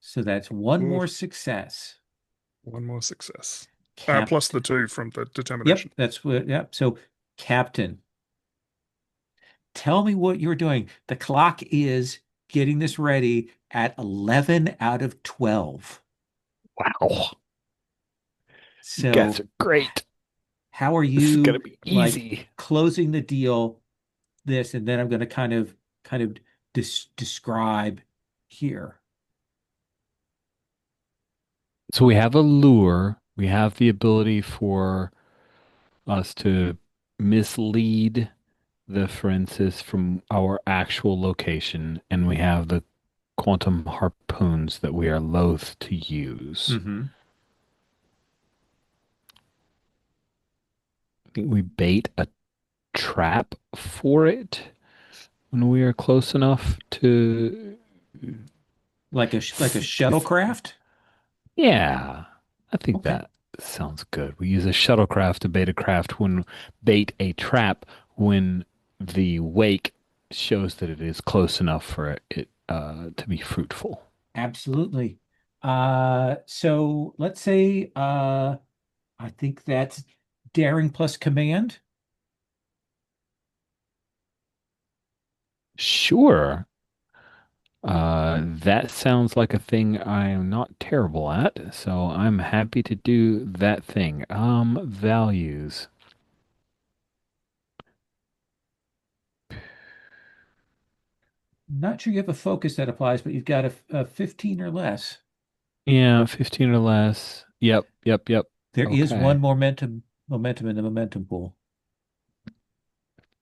So that's one Ooh, more success. one more success. Plus the Captain. 2 from the Yep, determination. that's what, yep. So, Captain, tell me what you're doing. The clock is getting this ready at 11 out of 12. Wow. You guys So, are great. how are This is gonna you be like easy. closing the deal this, and then I'm going to kind of describe here. So we have a lure. We have the ability for us to mislead the forensics from our actual location, and we have the quantum harpoons that we are loath to use. Hmm. I think we bait a trap for it when we are close enough to. Like a shuttlecraft? Yeah, I think Okay. that sounds good. We use a shuttlecraft to bait a trap when the wake shows that it is close enough for it to be fruitful. Absolutely. So let's say I think that's daring plus command. Sure. That sounds like a thing I am not terrible at, so I'm happy to do that thing. Values. Not sure you have a focus that applies, but you've got a 15 or less. Yeah, 15 or less. Yep, yep, yep. There is one Okay. momentum in the momentum pool.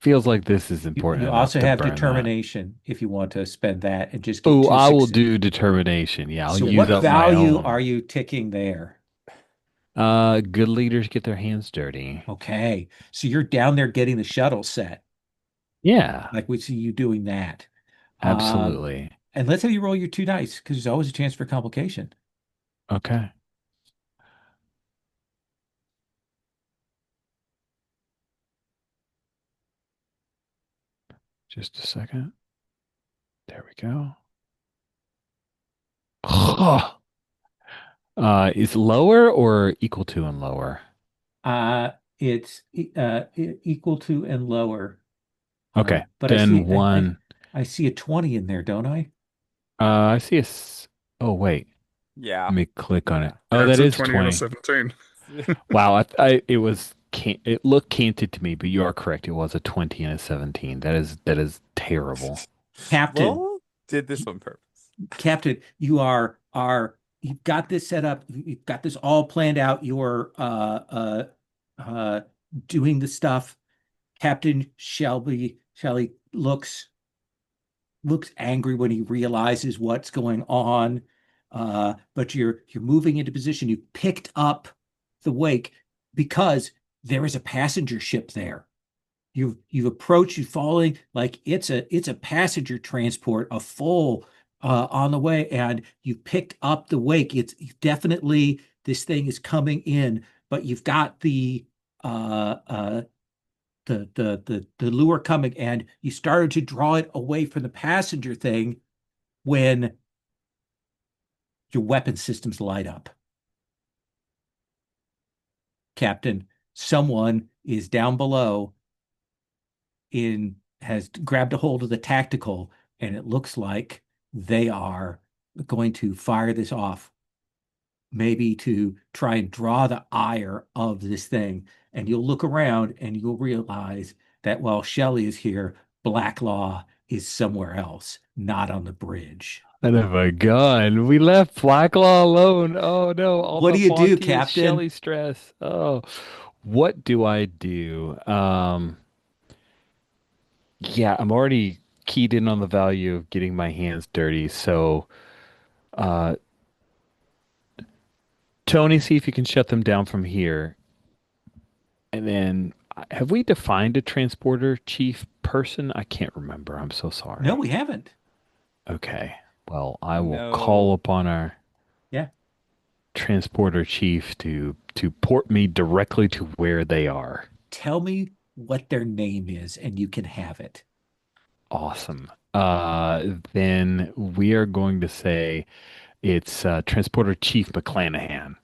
Feels like this is You important enough also to have burn that. determination if you want to spend that and just get Oh, two I will success. do determination. Yeah, I'll So use what up my value are own. you ticking there? Good leaders get their hands dirty. Okay. So you're down there getting the shuttle set, Yeah, like we see you doing that. Um, absolutely. and let's have you roll your two dice because there's always a chance for complication. Okay, just a second. There we go. Is lower or equal to and lower? Uh, it's equal to and lower. Okay, But I then see I, I one. I see a 20 in there, don't I? I see Oh, wait. Yeah. Let me click on it. Yeah. Oh, Yeah, it's that a is 20 and a 20. 17. Wow, it looked canted to me, but you are correct. It was a 20 and a 17. That is terrible. Captain, Well, did this on purpose. Captain, you've got this set up. You've got this all planned out. You're uh doing the stuff. Captain Shelby looks angry when he realizes what's going on. But you're moving into position. You picked up the wake because there is a passenger ship there. You've approached, you falling like it's a passenger transport, a full on the way, and you picked up the wake. It's definitely this thing is coming in, but you've got uh, uh, the lure coming, and you started to draw it away from the passenger thing when your weapon systems light up. Captain, someone is down below in has grabbed a hold of the tactical, and it looks like they are going to fire this off, maybe to try and draw the ire of this thing. And you'll look around and you'll realize that while Shelley is here, Blacklaw is somewhere else, not on the bridge. Son of a gun. We left Blacklaw alone. Oh no, all What the do you do, Fontius Captain? Shelly stress. Oh, what do I do? Yeah, I'm already keyed in on the value of getting my hands dirty. So, uh, Tony, see if you can shut them down from here. And then, have we defined a transporter chief person? I can't remember. I'm so No, sorry. we haven't. Okay. Well, I will call No. upon our Yeah. transporter chief to port me directly to where they are. Tell me what their name is, and you can have it. Awesome. Then we are going to say it's Transporter Chief McClanahan.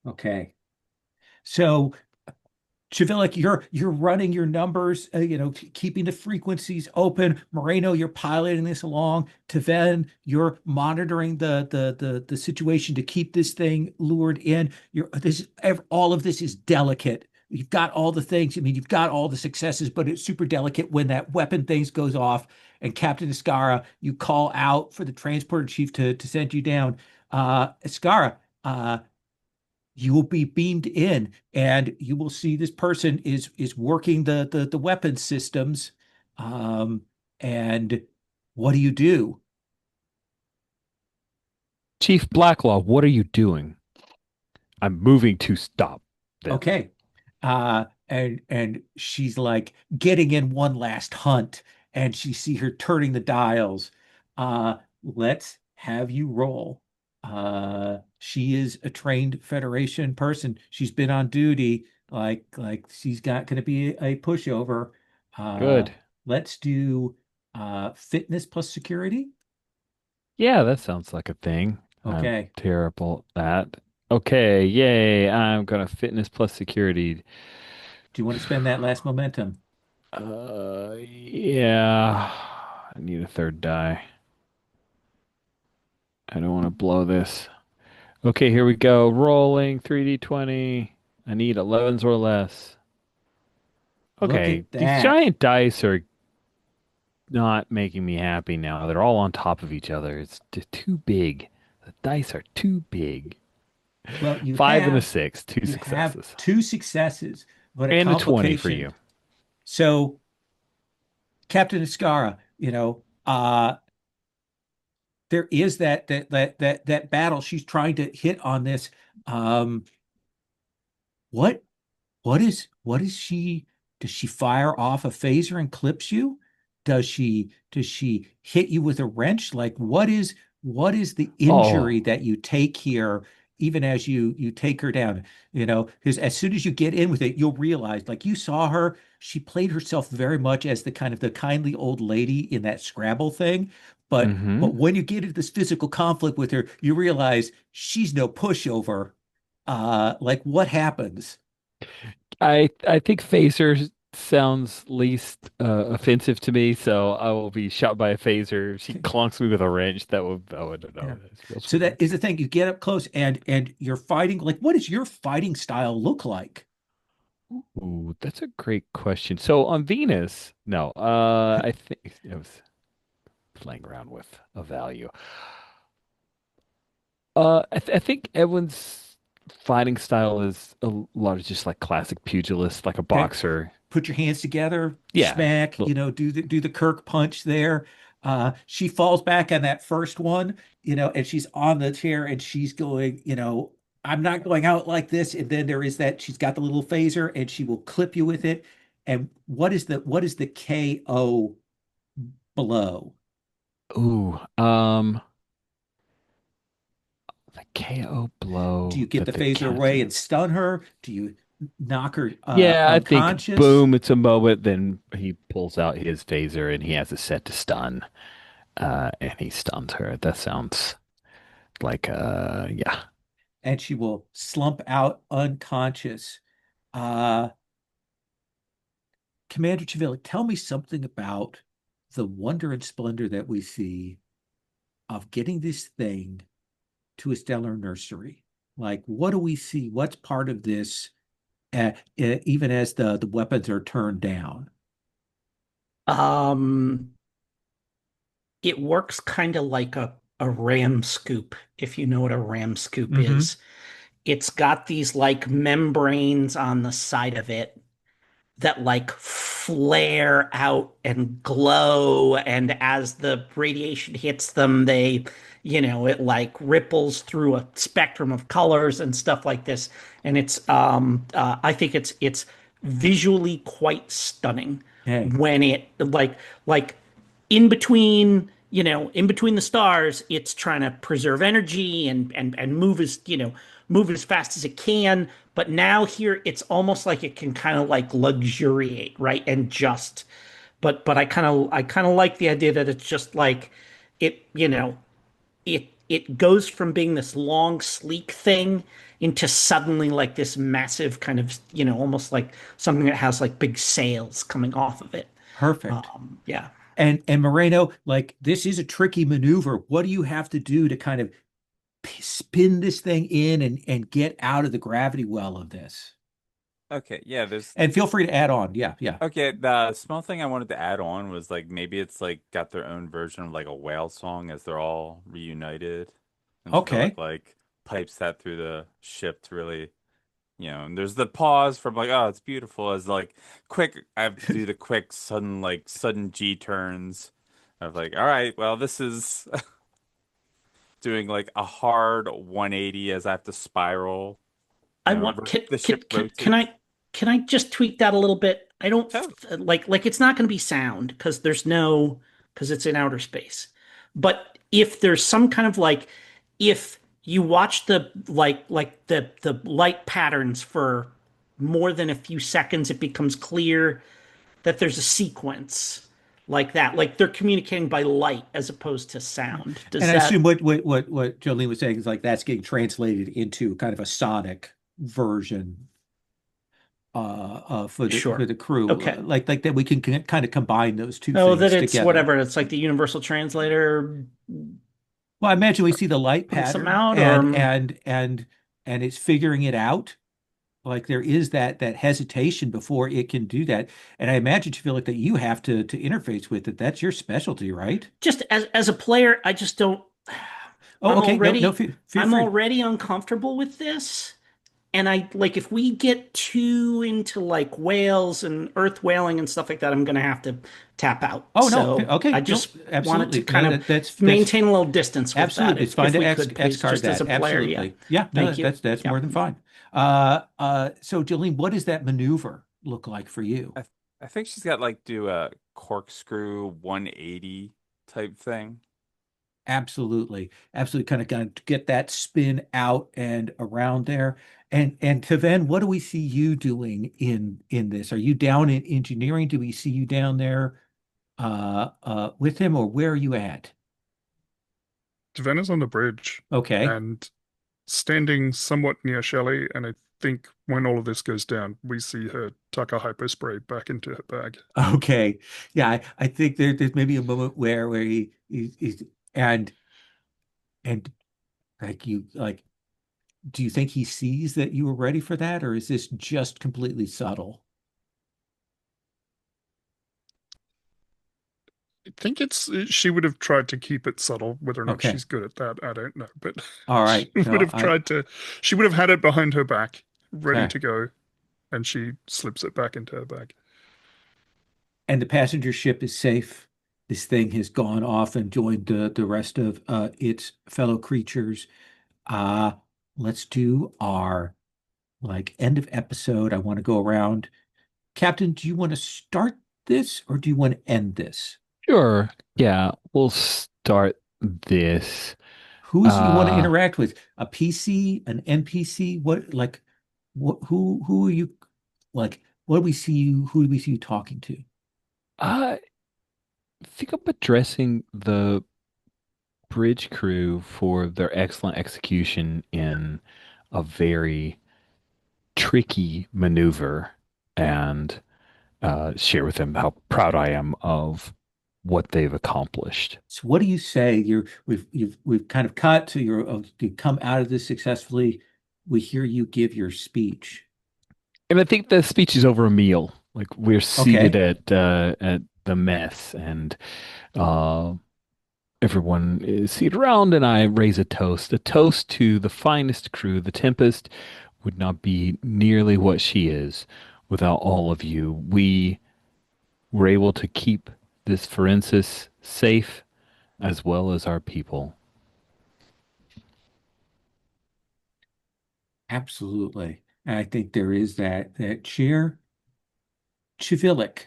Okay. So Chivilic, you're running your numbers, keeping the frequencies open. Moreno, you're piloting this along. Taven, you're monitoring the situation to keep this thing lured in. All of this is delicate. You've got all the things. I mean, you've got all the successes, but it's super delicate when that weapon things goes off. And Captain Escara, you call out for the transporter chief to send you down. Escara, you will be beamed in and you will see this person is working the weapon systems. um and what do you do? Chief Blacklaw, what are you doing? I'm moving to stop them. Okay. And she's like getting in one last hunt, and she see her turning the dials. Let's have you roll. She is a trained Federation person. She's been on duty. Like she's got gonna be a pushover. Uh, Good. let's do fitness plus security. Yeah, that sounds like a thing. I'm Okay. terrible at. Okay, yay. I'm gonna fitness plus security. Do you want to spend that last momentum? Yeah. I need a third die. I don't want to blow this. Okay, here we go. Rolling 3d20. I need 11s or less. Look Okay, at these that. giant dice are not making me happy now. They're all on top of each other. It's just too big. The dice are too big. Well, you Five and a have six, two you have successes. two successes, but a And a 20 for complication. you. So, Captain Iscara, there is that battle she's trying to hit on this. Um, what what is she? Does she fire off a phaser and clips you? Does she hit you with a wrench? Like what is the injury Oh, that you take here, even as you take her down? Because as soon as you get in with it, you'll realize, like you saw her, she played herself very much as the kindly old lady in that Scrabble thing. But mm-hmm. but when you get into this physical conflict with her, you realize she's no pushover. Like what happens? I think phaser sounds least offensive to me, so I will be shot by a phaser. If she clunks me with a wrench, that would I don't know. Yeah. That feels So that weird. is the thing. You get up close and you're fighting. Like, what does your fighting style look like? Ooh, that's a great question. So on Venus, no, I think I was playing around with a value. I think everyone's fighting style is a lot of just like classic pugilist, like a Okay. boxer. Put your hands together, Yeah. smack, Look, do the Kirk punch there. She falls back on that first one, and she's on the chair and she's going, I'm not going out like this. And then there is that she's got the little phaser and she will clip you with it. And what is the KO below? ooh, the KO Do you blow get that the the phaser away captain. and stun her? Do you knock her Yeah, I think unconscious? boom, it's a moment. Then he pulls out his phaser and he has a set to stun. And he stuns her. That sounds like yeah. And she will slump out unconscious. Uh, Commander Chavilla, tell me something about the wonder and splendor that we see of getting this thing to a stellar nursery. Like, what do we see? What's part of this, even as the weapons are turned down? Um, it works kind of like a ram scoop, if you know what a ram scoop Hmm. is. It's got these like membranes on the side of it that like flare out and glow, and as the radiation hits them, they it like ripples through a spectrum of colors and stuff like this. And I think it's visually quite stunning Hey, when it like in between, in between the stars, it's trying to preserve energy and move as fast as it can. But now here, it's almost like it can kind of like luxuriate, right? And just, but I kind of like the idea that it's just like it, it goes from being this long, sleek thing into suddenly like this massive kind of, almost like something that has like big sails coming off of it. perfect. Yeah. And Moreno, like this is a tricky maneuver. What do you have to do to kind of spin this thing in and get out of the gravity well of this? Okay, yeah, there's And feel free to add on. Yeah, yeah. okay, the small thing I wanted to add on was like maybe it's like got their own version of like a whale song as they're all reunited. And Tvilight Okay. like pipes that through the ship to really, and there's the pause from like, oh, it's beautiful as like quick I have to do the quick sudden G turns of like, all right, well, this is doing like a hard 180 as I have to spiral, I want the ship can rotates. I just tweak that a little bit? I don't Oh, like it's not going to be sound because it's in outer space. But if there's some kind of like if you watch the light patterns for more than a few seconds, it becomes clear that there's a sequence like that. Like they're communicating by light as opposed to sound. And Does I assume that what Jolene was saying is like that's getting translated into kind of a sonic version for sure? the crew, Okay. like that we can kind of combine those two Oh, that things it's together. whatever. It's like the universal translator Well, I imagine we see the light putting something pattern out, or and it's figuring it out. Like there is that hesitation before it can do that. And I imagine you feel like that you have to interface with it. That's your specialty, right? just as a player, I just don't. Oh, I'm okay. No, no, already feel I'm free. already uncomfortable with this, and I like if we get too into like whales and earth whaling and stuff like that, I'm gonna have to tap out. Oh no, So I okay, no, just wanted to absolutely. kind No, of that's maintain a little distance with that, absolutely. It's fine if to we X could, X please, card just as a that. player. Yeah. Absolutely. Yeah, no, Thank you. that's more Yep. than fine. So Jolene, what does that maneuver look like for you? I think she's got like do a corkscrew 180 type thing. Absolutely. Absolutely kind of going to get that spin out and around there. And Taven, what do we see you doing in this? Are you down in engineering? Do we see you down there with him, or where are you at? Savannah's on the bridge Okay. and standing somewhat near Shelley, and I think when all of this goes down, we see her tuck a hypospray back into her bag. Okay. Yeah, I think there's maybe a moment where he's and and like you like do you think he sees that you were ready for that, or is this just completely subtle? I think she would have tried to keep it subtle. Whether or not Okay. she's good at that, I don't know. But All she right. would No, have tried to, she would have had it behind her back, ready okay. to go, and she slips it back into her bag. And the passenger ship is safe. This thing has gone off and joined the rest of its fellow creatures. Uh, let's do our like end of episode. I want to go around. Captain, do you want to start this or do you want to end this? Sure. Yeah, we'll start this. Who is it you want to Uh, interact with? A PC, an NPC? What like who are you like what do we see you who do we see you talking to? I think I'm addressing the bridge crew for their excellent execution in a very tricky maneuver and share with them how proud I am of what they've accomplished. So what do you say? We've kind of cut to you come out of this successfully. We hear you give your speech. And I think the speech is over a meal. Like we're seated Okay. at the mess, and uh, everyone is seated around, and I raise a toast to the finest crew. The Tempest would not be nearly what she is without all of you. We were able to keep this forensis safe as well as our people. Absolutely. And I think there is that share. Chivilic,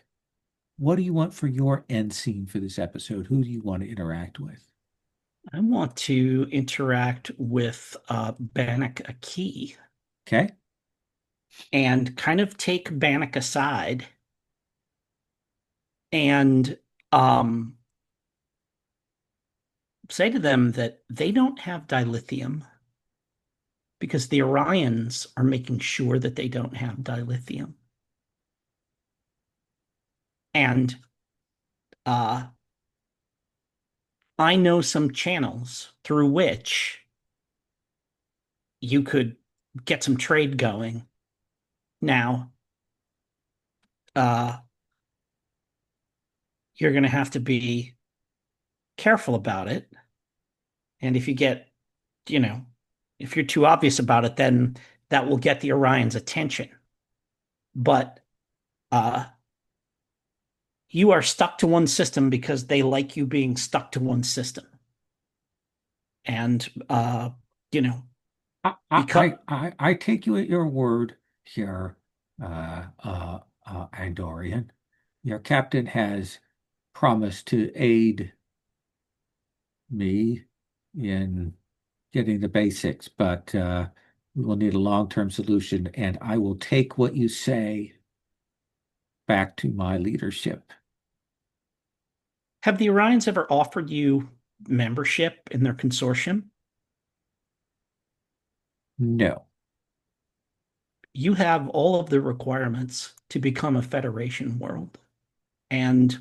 what do you want for your end scene for this episode? Who do you want to interact with? I want to interact with Bannock Aki Okay. and kind of take Bannock aside and um, say to them that they don't have dilithium because the Orions are making sure that they don't have dilithium. And uh, I know some channels through which you could get some trade going. Now, uh, you're going to have to be careful about it. And if you get, you know, if you're too obvious about it, then that will get the Orion's attention. But uh, you are stuck to one system because they like you being stuck to one system. And, you know, because I take you at your word here, Andorian. Your captain has promised to aid me in getting the basics, but we will need a long-term solution, and I will take what you say back to my leadership. have the Orions ever offered you membership in their consortium? No, You have all of the requirements to become a Federation world. And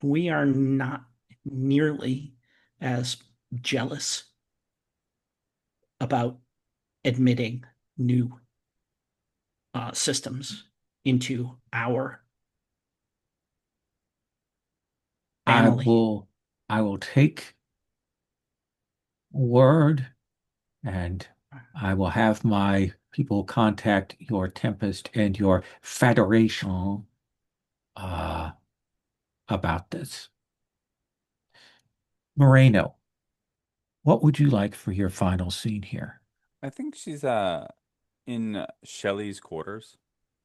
we are not nearly as jealous about admitting new systems into our I family. will I will take word and I will have my people contact your Tempest and your Federation uh, about this. Moreno, what would you like for your final scene here? I think she's in Shelley's quarters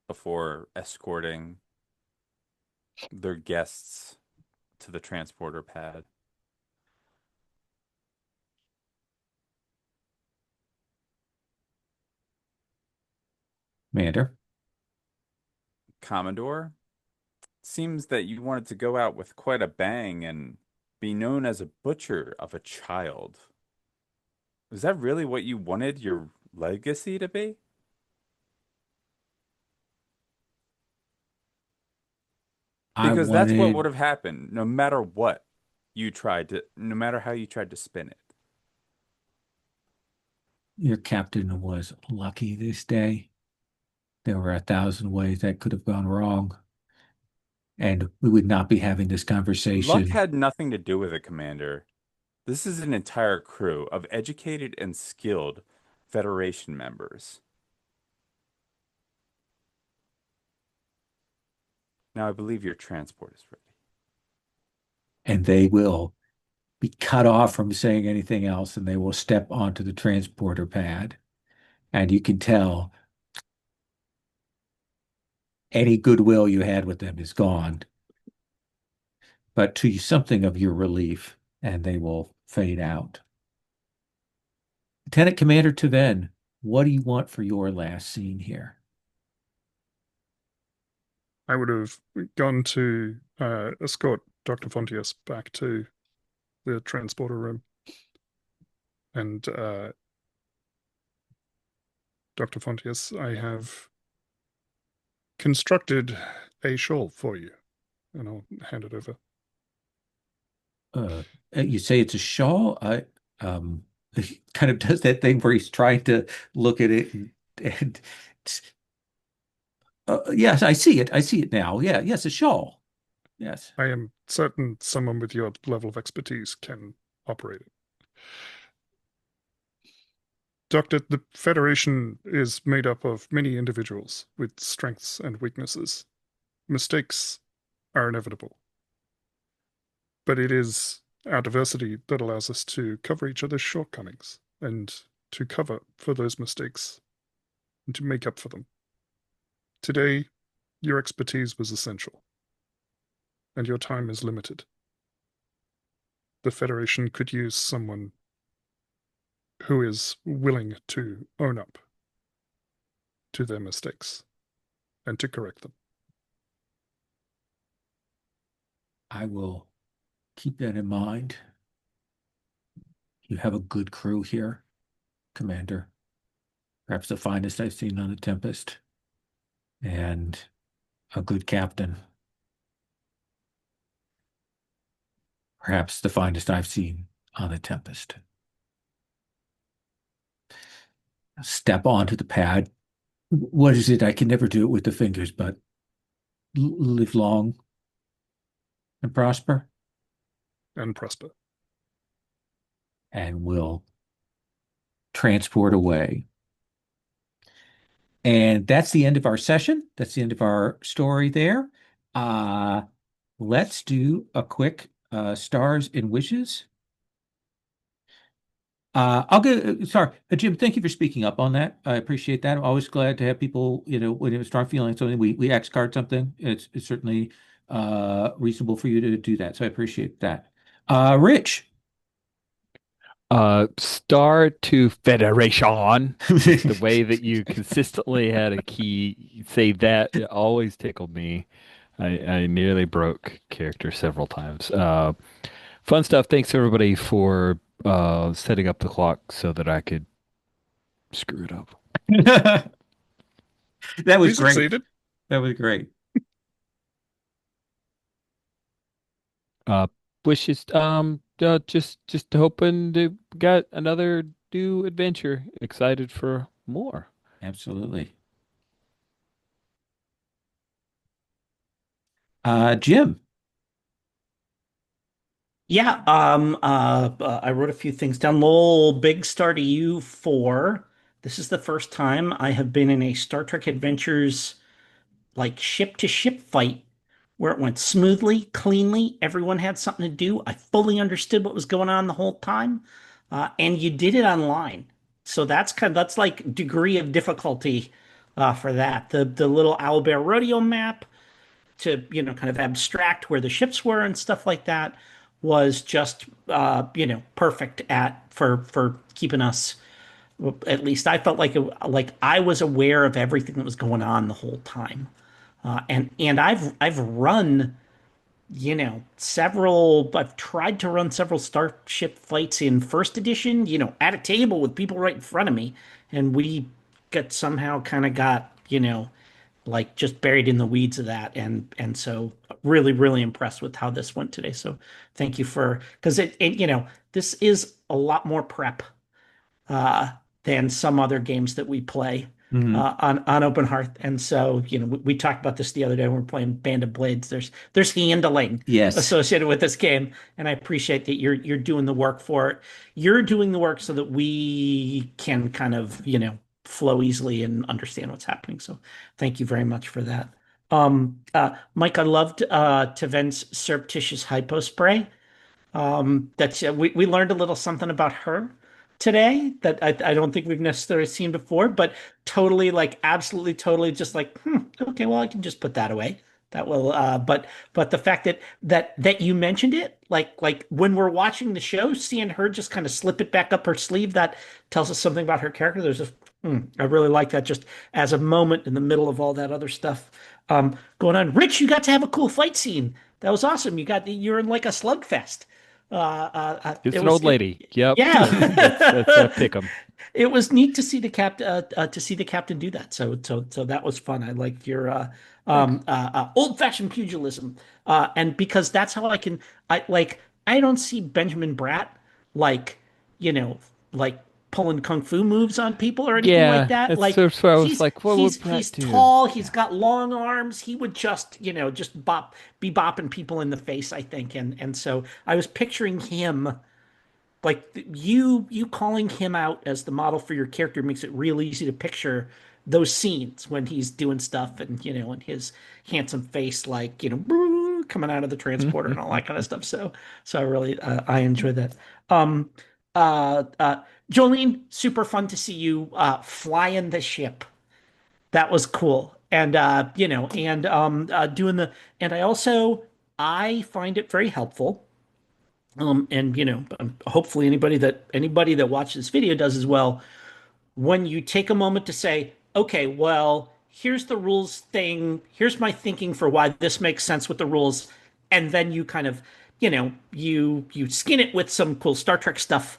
before escorting their guests to the transporter pad. Mander? Commodore, seems that you wanted to go out with quite a bang and be known as a butcher of a child. Is that really what you wanted your legacy to be? I Because that's what would wanted have happened no matter what you tried to, no matter how you tried to spin it. your captain was lucky this day. There were 1,000 ways that could have gone wrong, and we would not be having this Luck conversation. had nothing to do with it, Commander. This is an entire crew of educated and skilled Federation members. Now I believe your transport is ready. And they will be cut off from saying anything else, and they will step onto the transporter pad. And you can tell any goodwill you had with them is gone, but to something of your relief, and they will fade out. Lieutenant Commander Taven, what do you want for your last scene here? I would have gone to escort Dr. Fontius back to the transporter room. And Dr. Fontius, I have constructed a shawl for you, and I'll hand it over. Uh, you say it's a shawl? He kind of does that thing where he's trying to look at it and yes, I see it. I see it now. Yeah, yes, a shawl. Yes. I am certain someone with your level of expertise can operate it. Doctor, the Federation is made up of many individuals with strengths and weaknesses. Mistakes are inevitable. But it is our diversity that allows us to cover each other's shortcomings and to cover for those mistakes and to make up for them. Today, your expertise was essential, and your time is limited. The Federation could use someone who is willing to own up to their mistakes and to correct them. I will keep that in mind. You have a good crew here, Commander. Perhaps the finest I've seen on the Tempest. And a good captain. Perhaps the finest I've seen on the Tempest. Step onto the pad. What is it? I can never do it with the fingers, but live long and prosper. And prosper. And we'll transport away. And that's the end of our session. That's the end of our story there. Let's do a quick stars and wishes. I'll go. Sorry, Jim. Thank you for speaking up on that. I appreciate that. I'm always glad to have people. When you have a strong feeling something, we X card something. It's certainly reasonable for you to do that. So I appreciate that. Rich. Star to Federation. Just the way that you consistently had a key say that, it always tickled me. I nearly broke character several times. Fun stuff. Thanks everybody for setting up the clock so that I could screw it up. That was We great. succeeded. That was great. Uh, wishes. Just hoping to got another new adventure. Excited for more. Absolutely. Jim. Yeah, I wrote a few things down. Lowell, big star to you for this is the first time I have been in a Star Trek Adventures like ship to ship fight where it went smoothly, cleanly. Everyone had something to do. I fully understood what was going on the whole time, and you did it online. So that's like degree of difficulty for that. The little Owlbear Rodeo map to kind of abstract where the ships were and stuff like that was just perfect at for keeping us, at least I felt like I was aware of everything that was going on the whole time. And I've run several. I've tried to run several starship fights in first edition, at a table with people right in front of me, and we got somehow kind of got like just buried in the weeds of that, and so really really impressed with how this went today. So thank you for because this is a lot more prep uh, than some other games that we play Mhm. on Open Hearth. And so, we talked about this the other day when we were playing Band of Blades. There's handling Yes. associated with this game, and I appreciate that you're doing the work for it. You're doing the work so that we can kind of, flow easily and understand what's happening. So thank you very much for that. Mike, I loved Taven's surreptitious hypo spray. That's we learned a little something about her today that I don't think we've necessarily seen before, but totally like absolutely totally just like, okay, well I can just put that away. That will but the fact that you mentioned it, like when we're watching the show, seeing her just kind of slip it back up her sleeve, that tells us something about her character. I really like that just as a moment in the middle of all that other stuff going on. Rich, you got to have a cool fight scene. That was awesome. You're in like a slugfest. It's It an was old lady. Yep. That's yeah. pick 'em. It was neat to see the captain do that. So that was fun. I liked your Thanks. old-fashioned pugilism, and because that's how I don't see Benjamin Bratt like you know like pulling kung fu moves on people or anything like Yeah, that. that's Like sort of what I was like, what would Brett he's do? tall, he's Yeah. got long arms. He would just be bopping people in the face, I think. And so I was picturing him like you calling him out as the model for your character makes it real easy to picture those scenes when he's doing stuff and and his handsome face like coming out of the transporter and all that kind of stuff. So I really I enjoy that. Um Jolene, super fun to see you flying the ship that was cool. And doing the and I find it very helpful. And hopefully anybody that watches this video does as well when you take a moment to say, okay, well, here's the rules thing, here's my thinking for why this makes sense with the rules, and then you kind of, you skin it with some cool Star Trek stuff,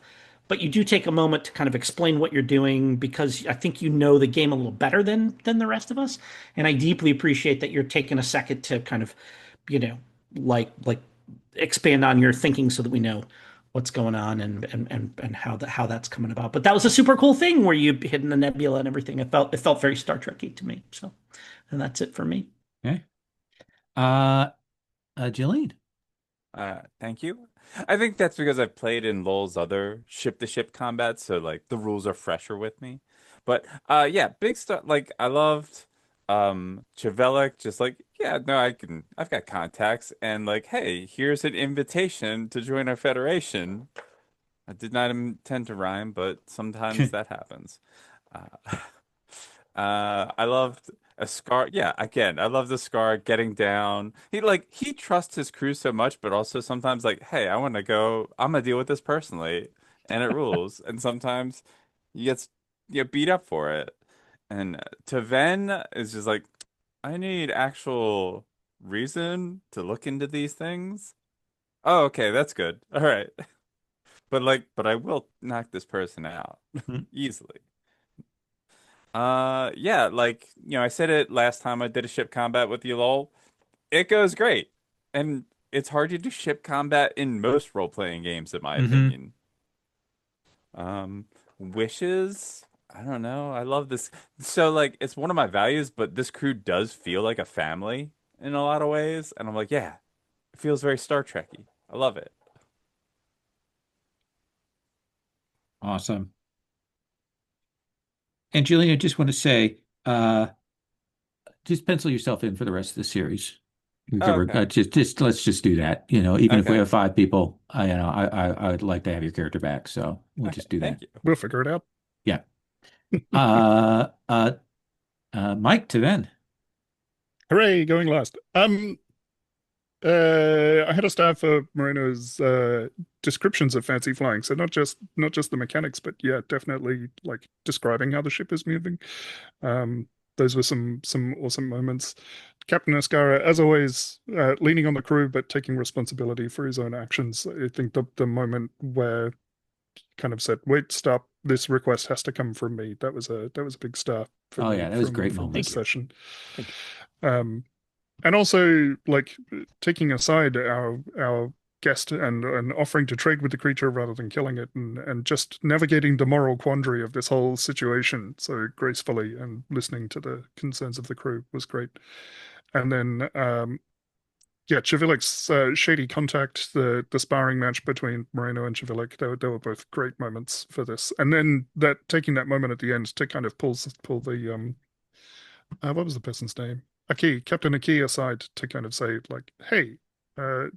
but you do take a moment to kind of explain what you're doing because I think you know the game a little better than the rest of us, and I deeply appreciate that you're taking a second to kind of, you know, like expand on your thinking so that we know what's going on and how that's coming about. But that was a super cool thing where you hidden the nebula and everything. It felt very Star Trekky to me. So, and that's it for me. Okay. Uh, Jillian. Thank you. I think that's because I've played in LoL's other ship-to-ship combat, so like the rules are fresher with me. But yeah, big stuff. Like I loved Chevelik, just like, yeah, no, I've got contacts, and like, hey, here's an invitation to join our federation. I did not intend to rhyme, but sometimes that happens. Uh, I loved a Scar. Yeah, again, I love the Scar getting down. He trusts his crew so much, but also sometimes like, hey, I want to go. I'm gonna deal with this personally, and it rules. And sometimes you get you get beat up for it. And Taven is just like, I need actual reason to look into these things. Oh, okay, that's good. All right. But I will knock this person out Hmm. easily. Yeah, like, I said it last time I did a ship combat with you, lol. It goes great. And it's hard to do ship combat in most role-playing games, in my Hmm. opinion. Wishes, I don't know. I love this. So, like, it's one of my values, but this crew does feel like a family in a lot of ways. And I'm like, yeah, it feels very Star Trekky. I love it. Awesome. And Jillian, I just want to say, just pencil yourself in for the rest of the series. We Oh, covered, okay. just let's just do that. Even if we Okay. have five people, I would like to have your character back. So we'll Okay. just do that. Thank you. We'll figure it out. Yeah. Uh, uh, Mike to then. Hooray, going last. I had a stab for Moreno's descriptions of fancy flying. So not just the mechanics, but yeah, definitely like describing how the ship is moving. Um, those were some awesome moments. Captain Ascara, as always, leaning on the crew but taking responsibility for his own actions. I think the moment where he kind of said, "Wait, stop! This request has to come from me." That was a big star for Oh me yeah, that was a from great from this moment. Thank you. session. Thank you. Um, and also like taking aside our guest and offering to trade with the creature rather than killing it and just navigating the moral quandary of this whole situation so gracefully and listening to the concerns of the crew was great. And then yeah, Chivilik's shady contact, the sparring match between Moreno and Chivilik, they were both great moments for this. And then that taking that moment at the end to kind of pull the what was the person's name? Captain Aki aside to kind of say like, "Hey,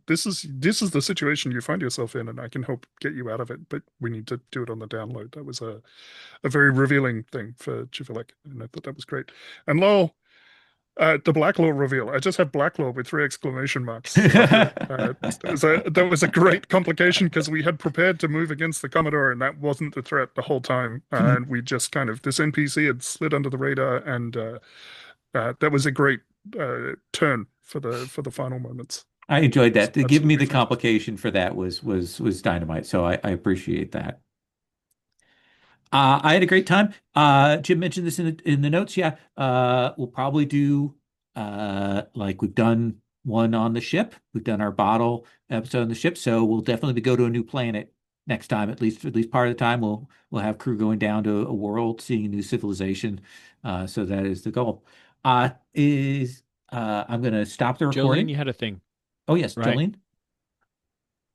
this is the situation you find yourself in, and I can help get you out of it, but we need to do it on the download." That was a very revealing thing for Chivalek, and I thought that was great. And Lowell, the Blacklaw reveal. I just have Blacklaw with three exclamation marks after it. That was a great complication because we had prepared to move against the Commodore, and that wasn't the threat the whole time. And we just kind of this NPC had slid under the radar, and that was a great turn for the final moments. I enjoyed It's that. To give me absolutely the fantastic. complication for that was dynamite. So I appreciate that. I had a great time. Jim mentioned this in the notes. Yeah, we'll probably do like we've done one on the ship. We've done our bottle episode on the ship, so we'll definitely go to a new planet next time. At least part of the time, we'll have crew going down to a world, seeing a new civilization. So that is the goal. Is I'm going to stop the Jolene, recording. you had a thing, Oh yes, right? Jolene.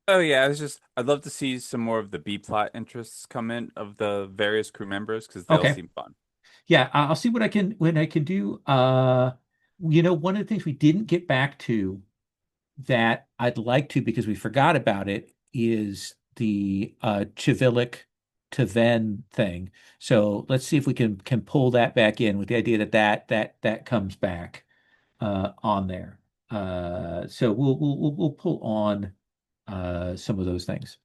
Oh yeah, I'd love to see some more of the B plot interests come in of the various crew members because they all Okay. seem fun. Yeah, I'll see what I can do. One of the things we didn't get back to that I'd like to because we forgot about it is the Chivilik to then thing. So let's see if we can pull that back in with the idea that comes back on there. So we'll pull on some of those things.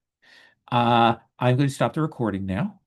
I'm going to stop the recording now.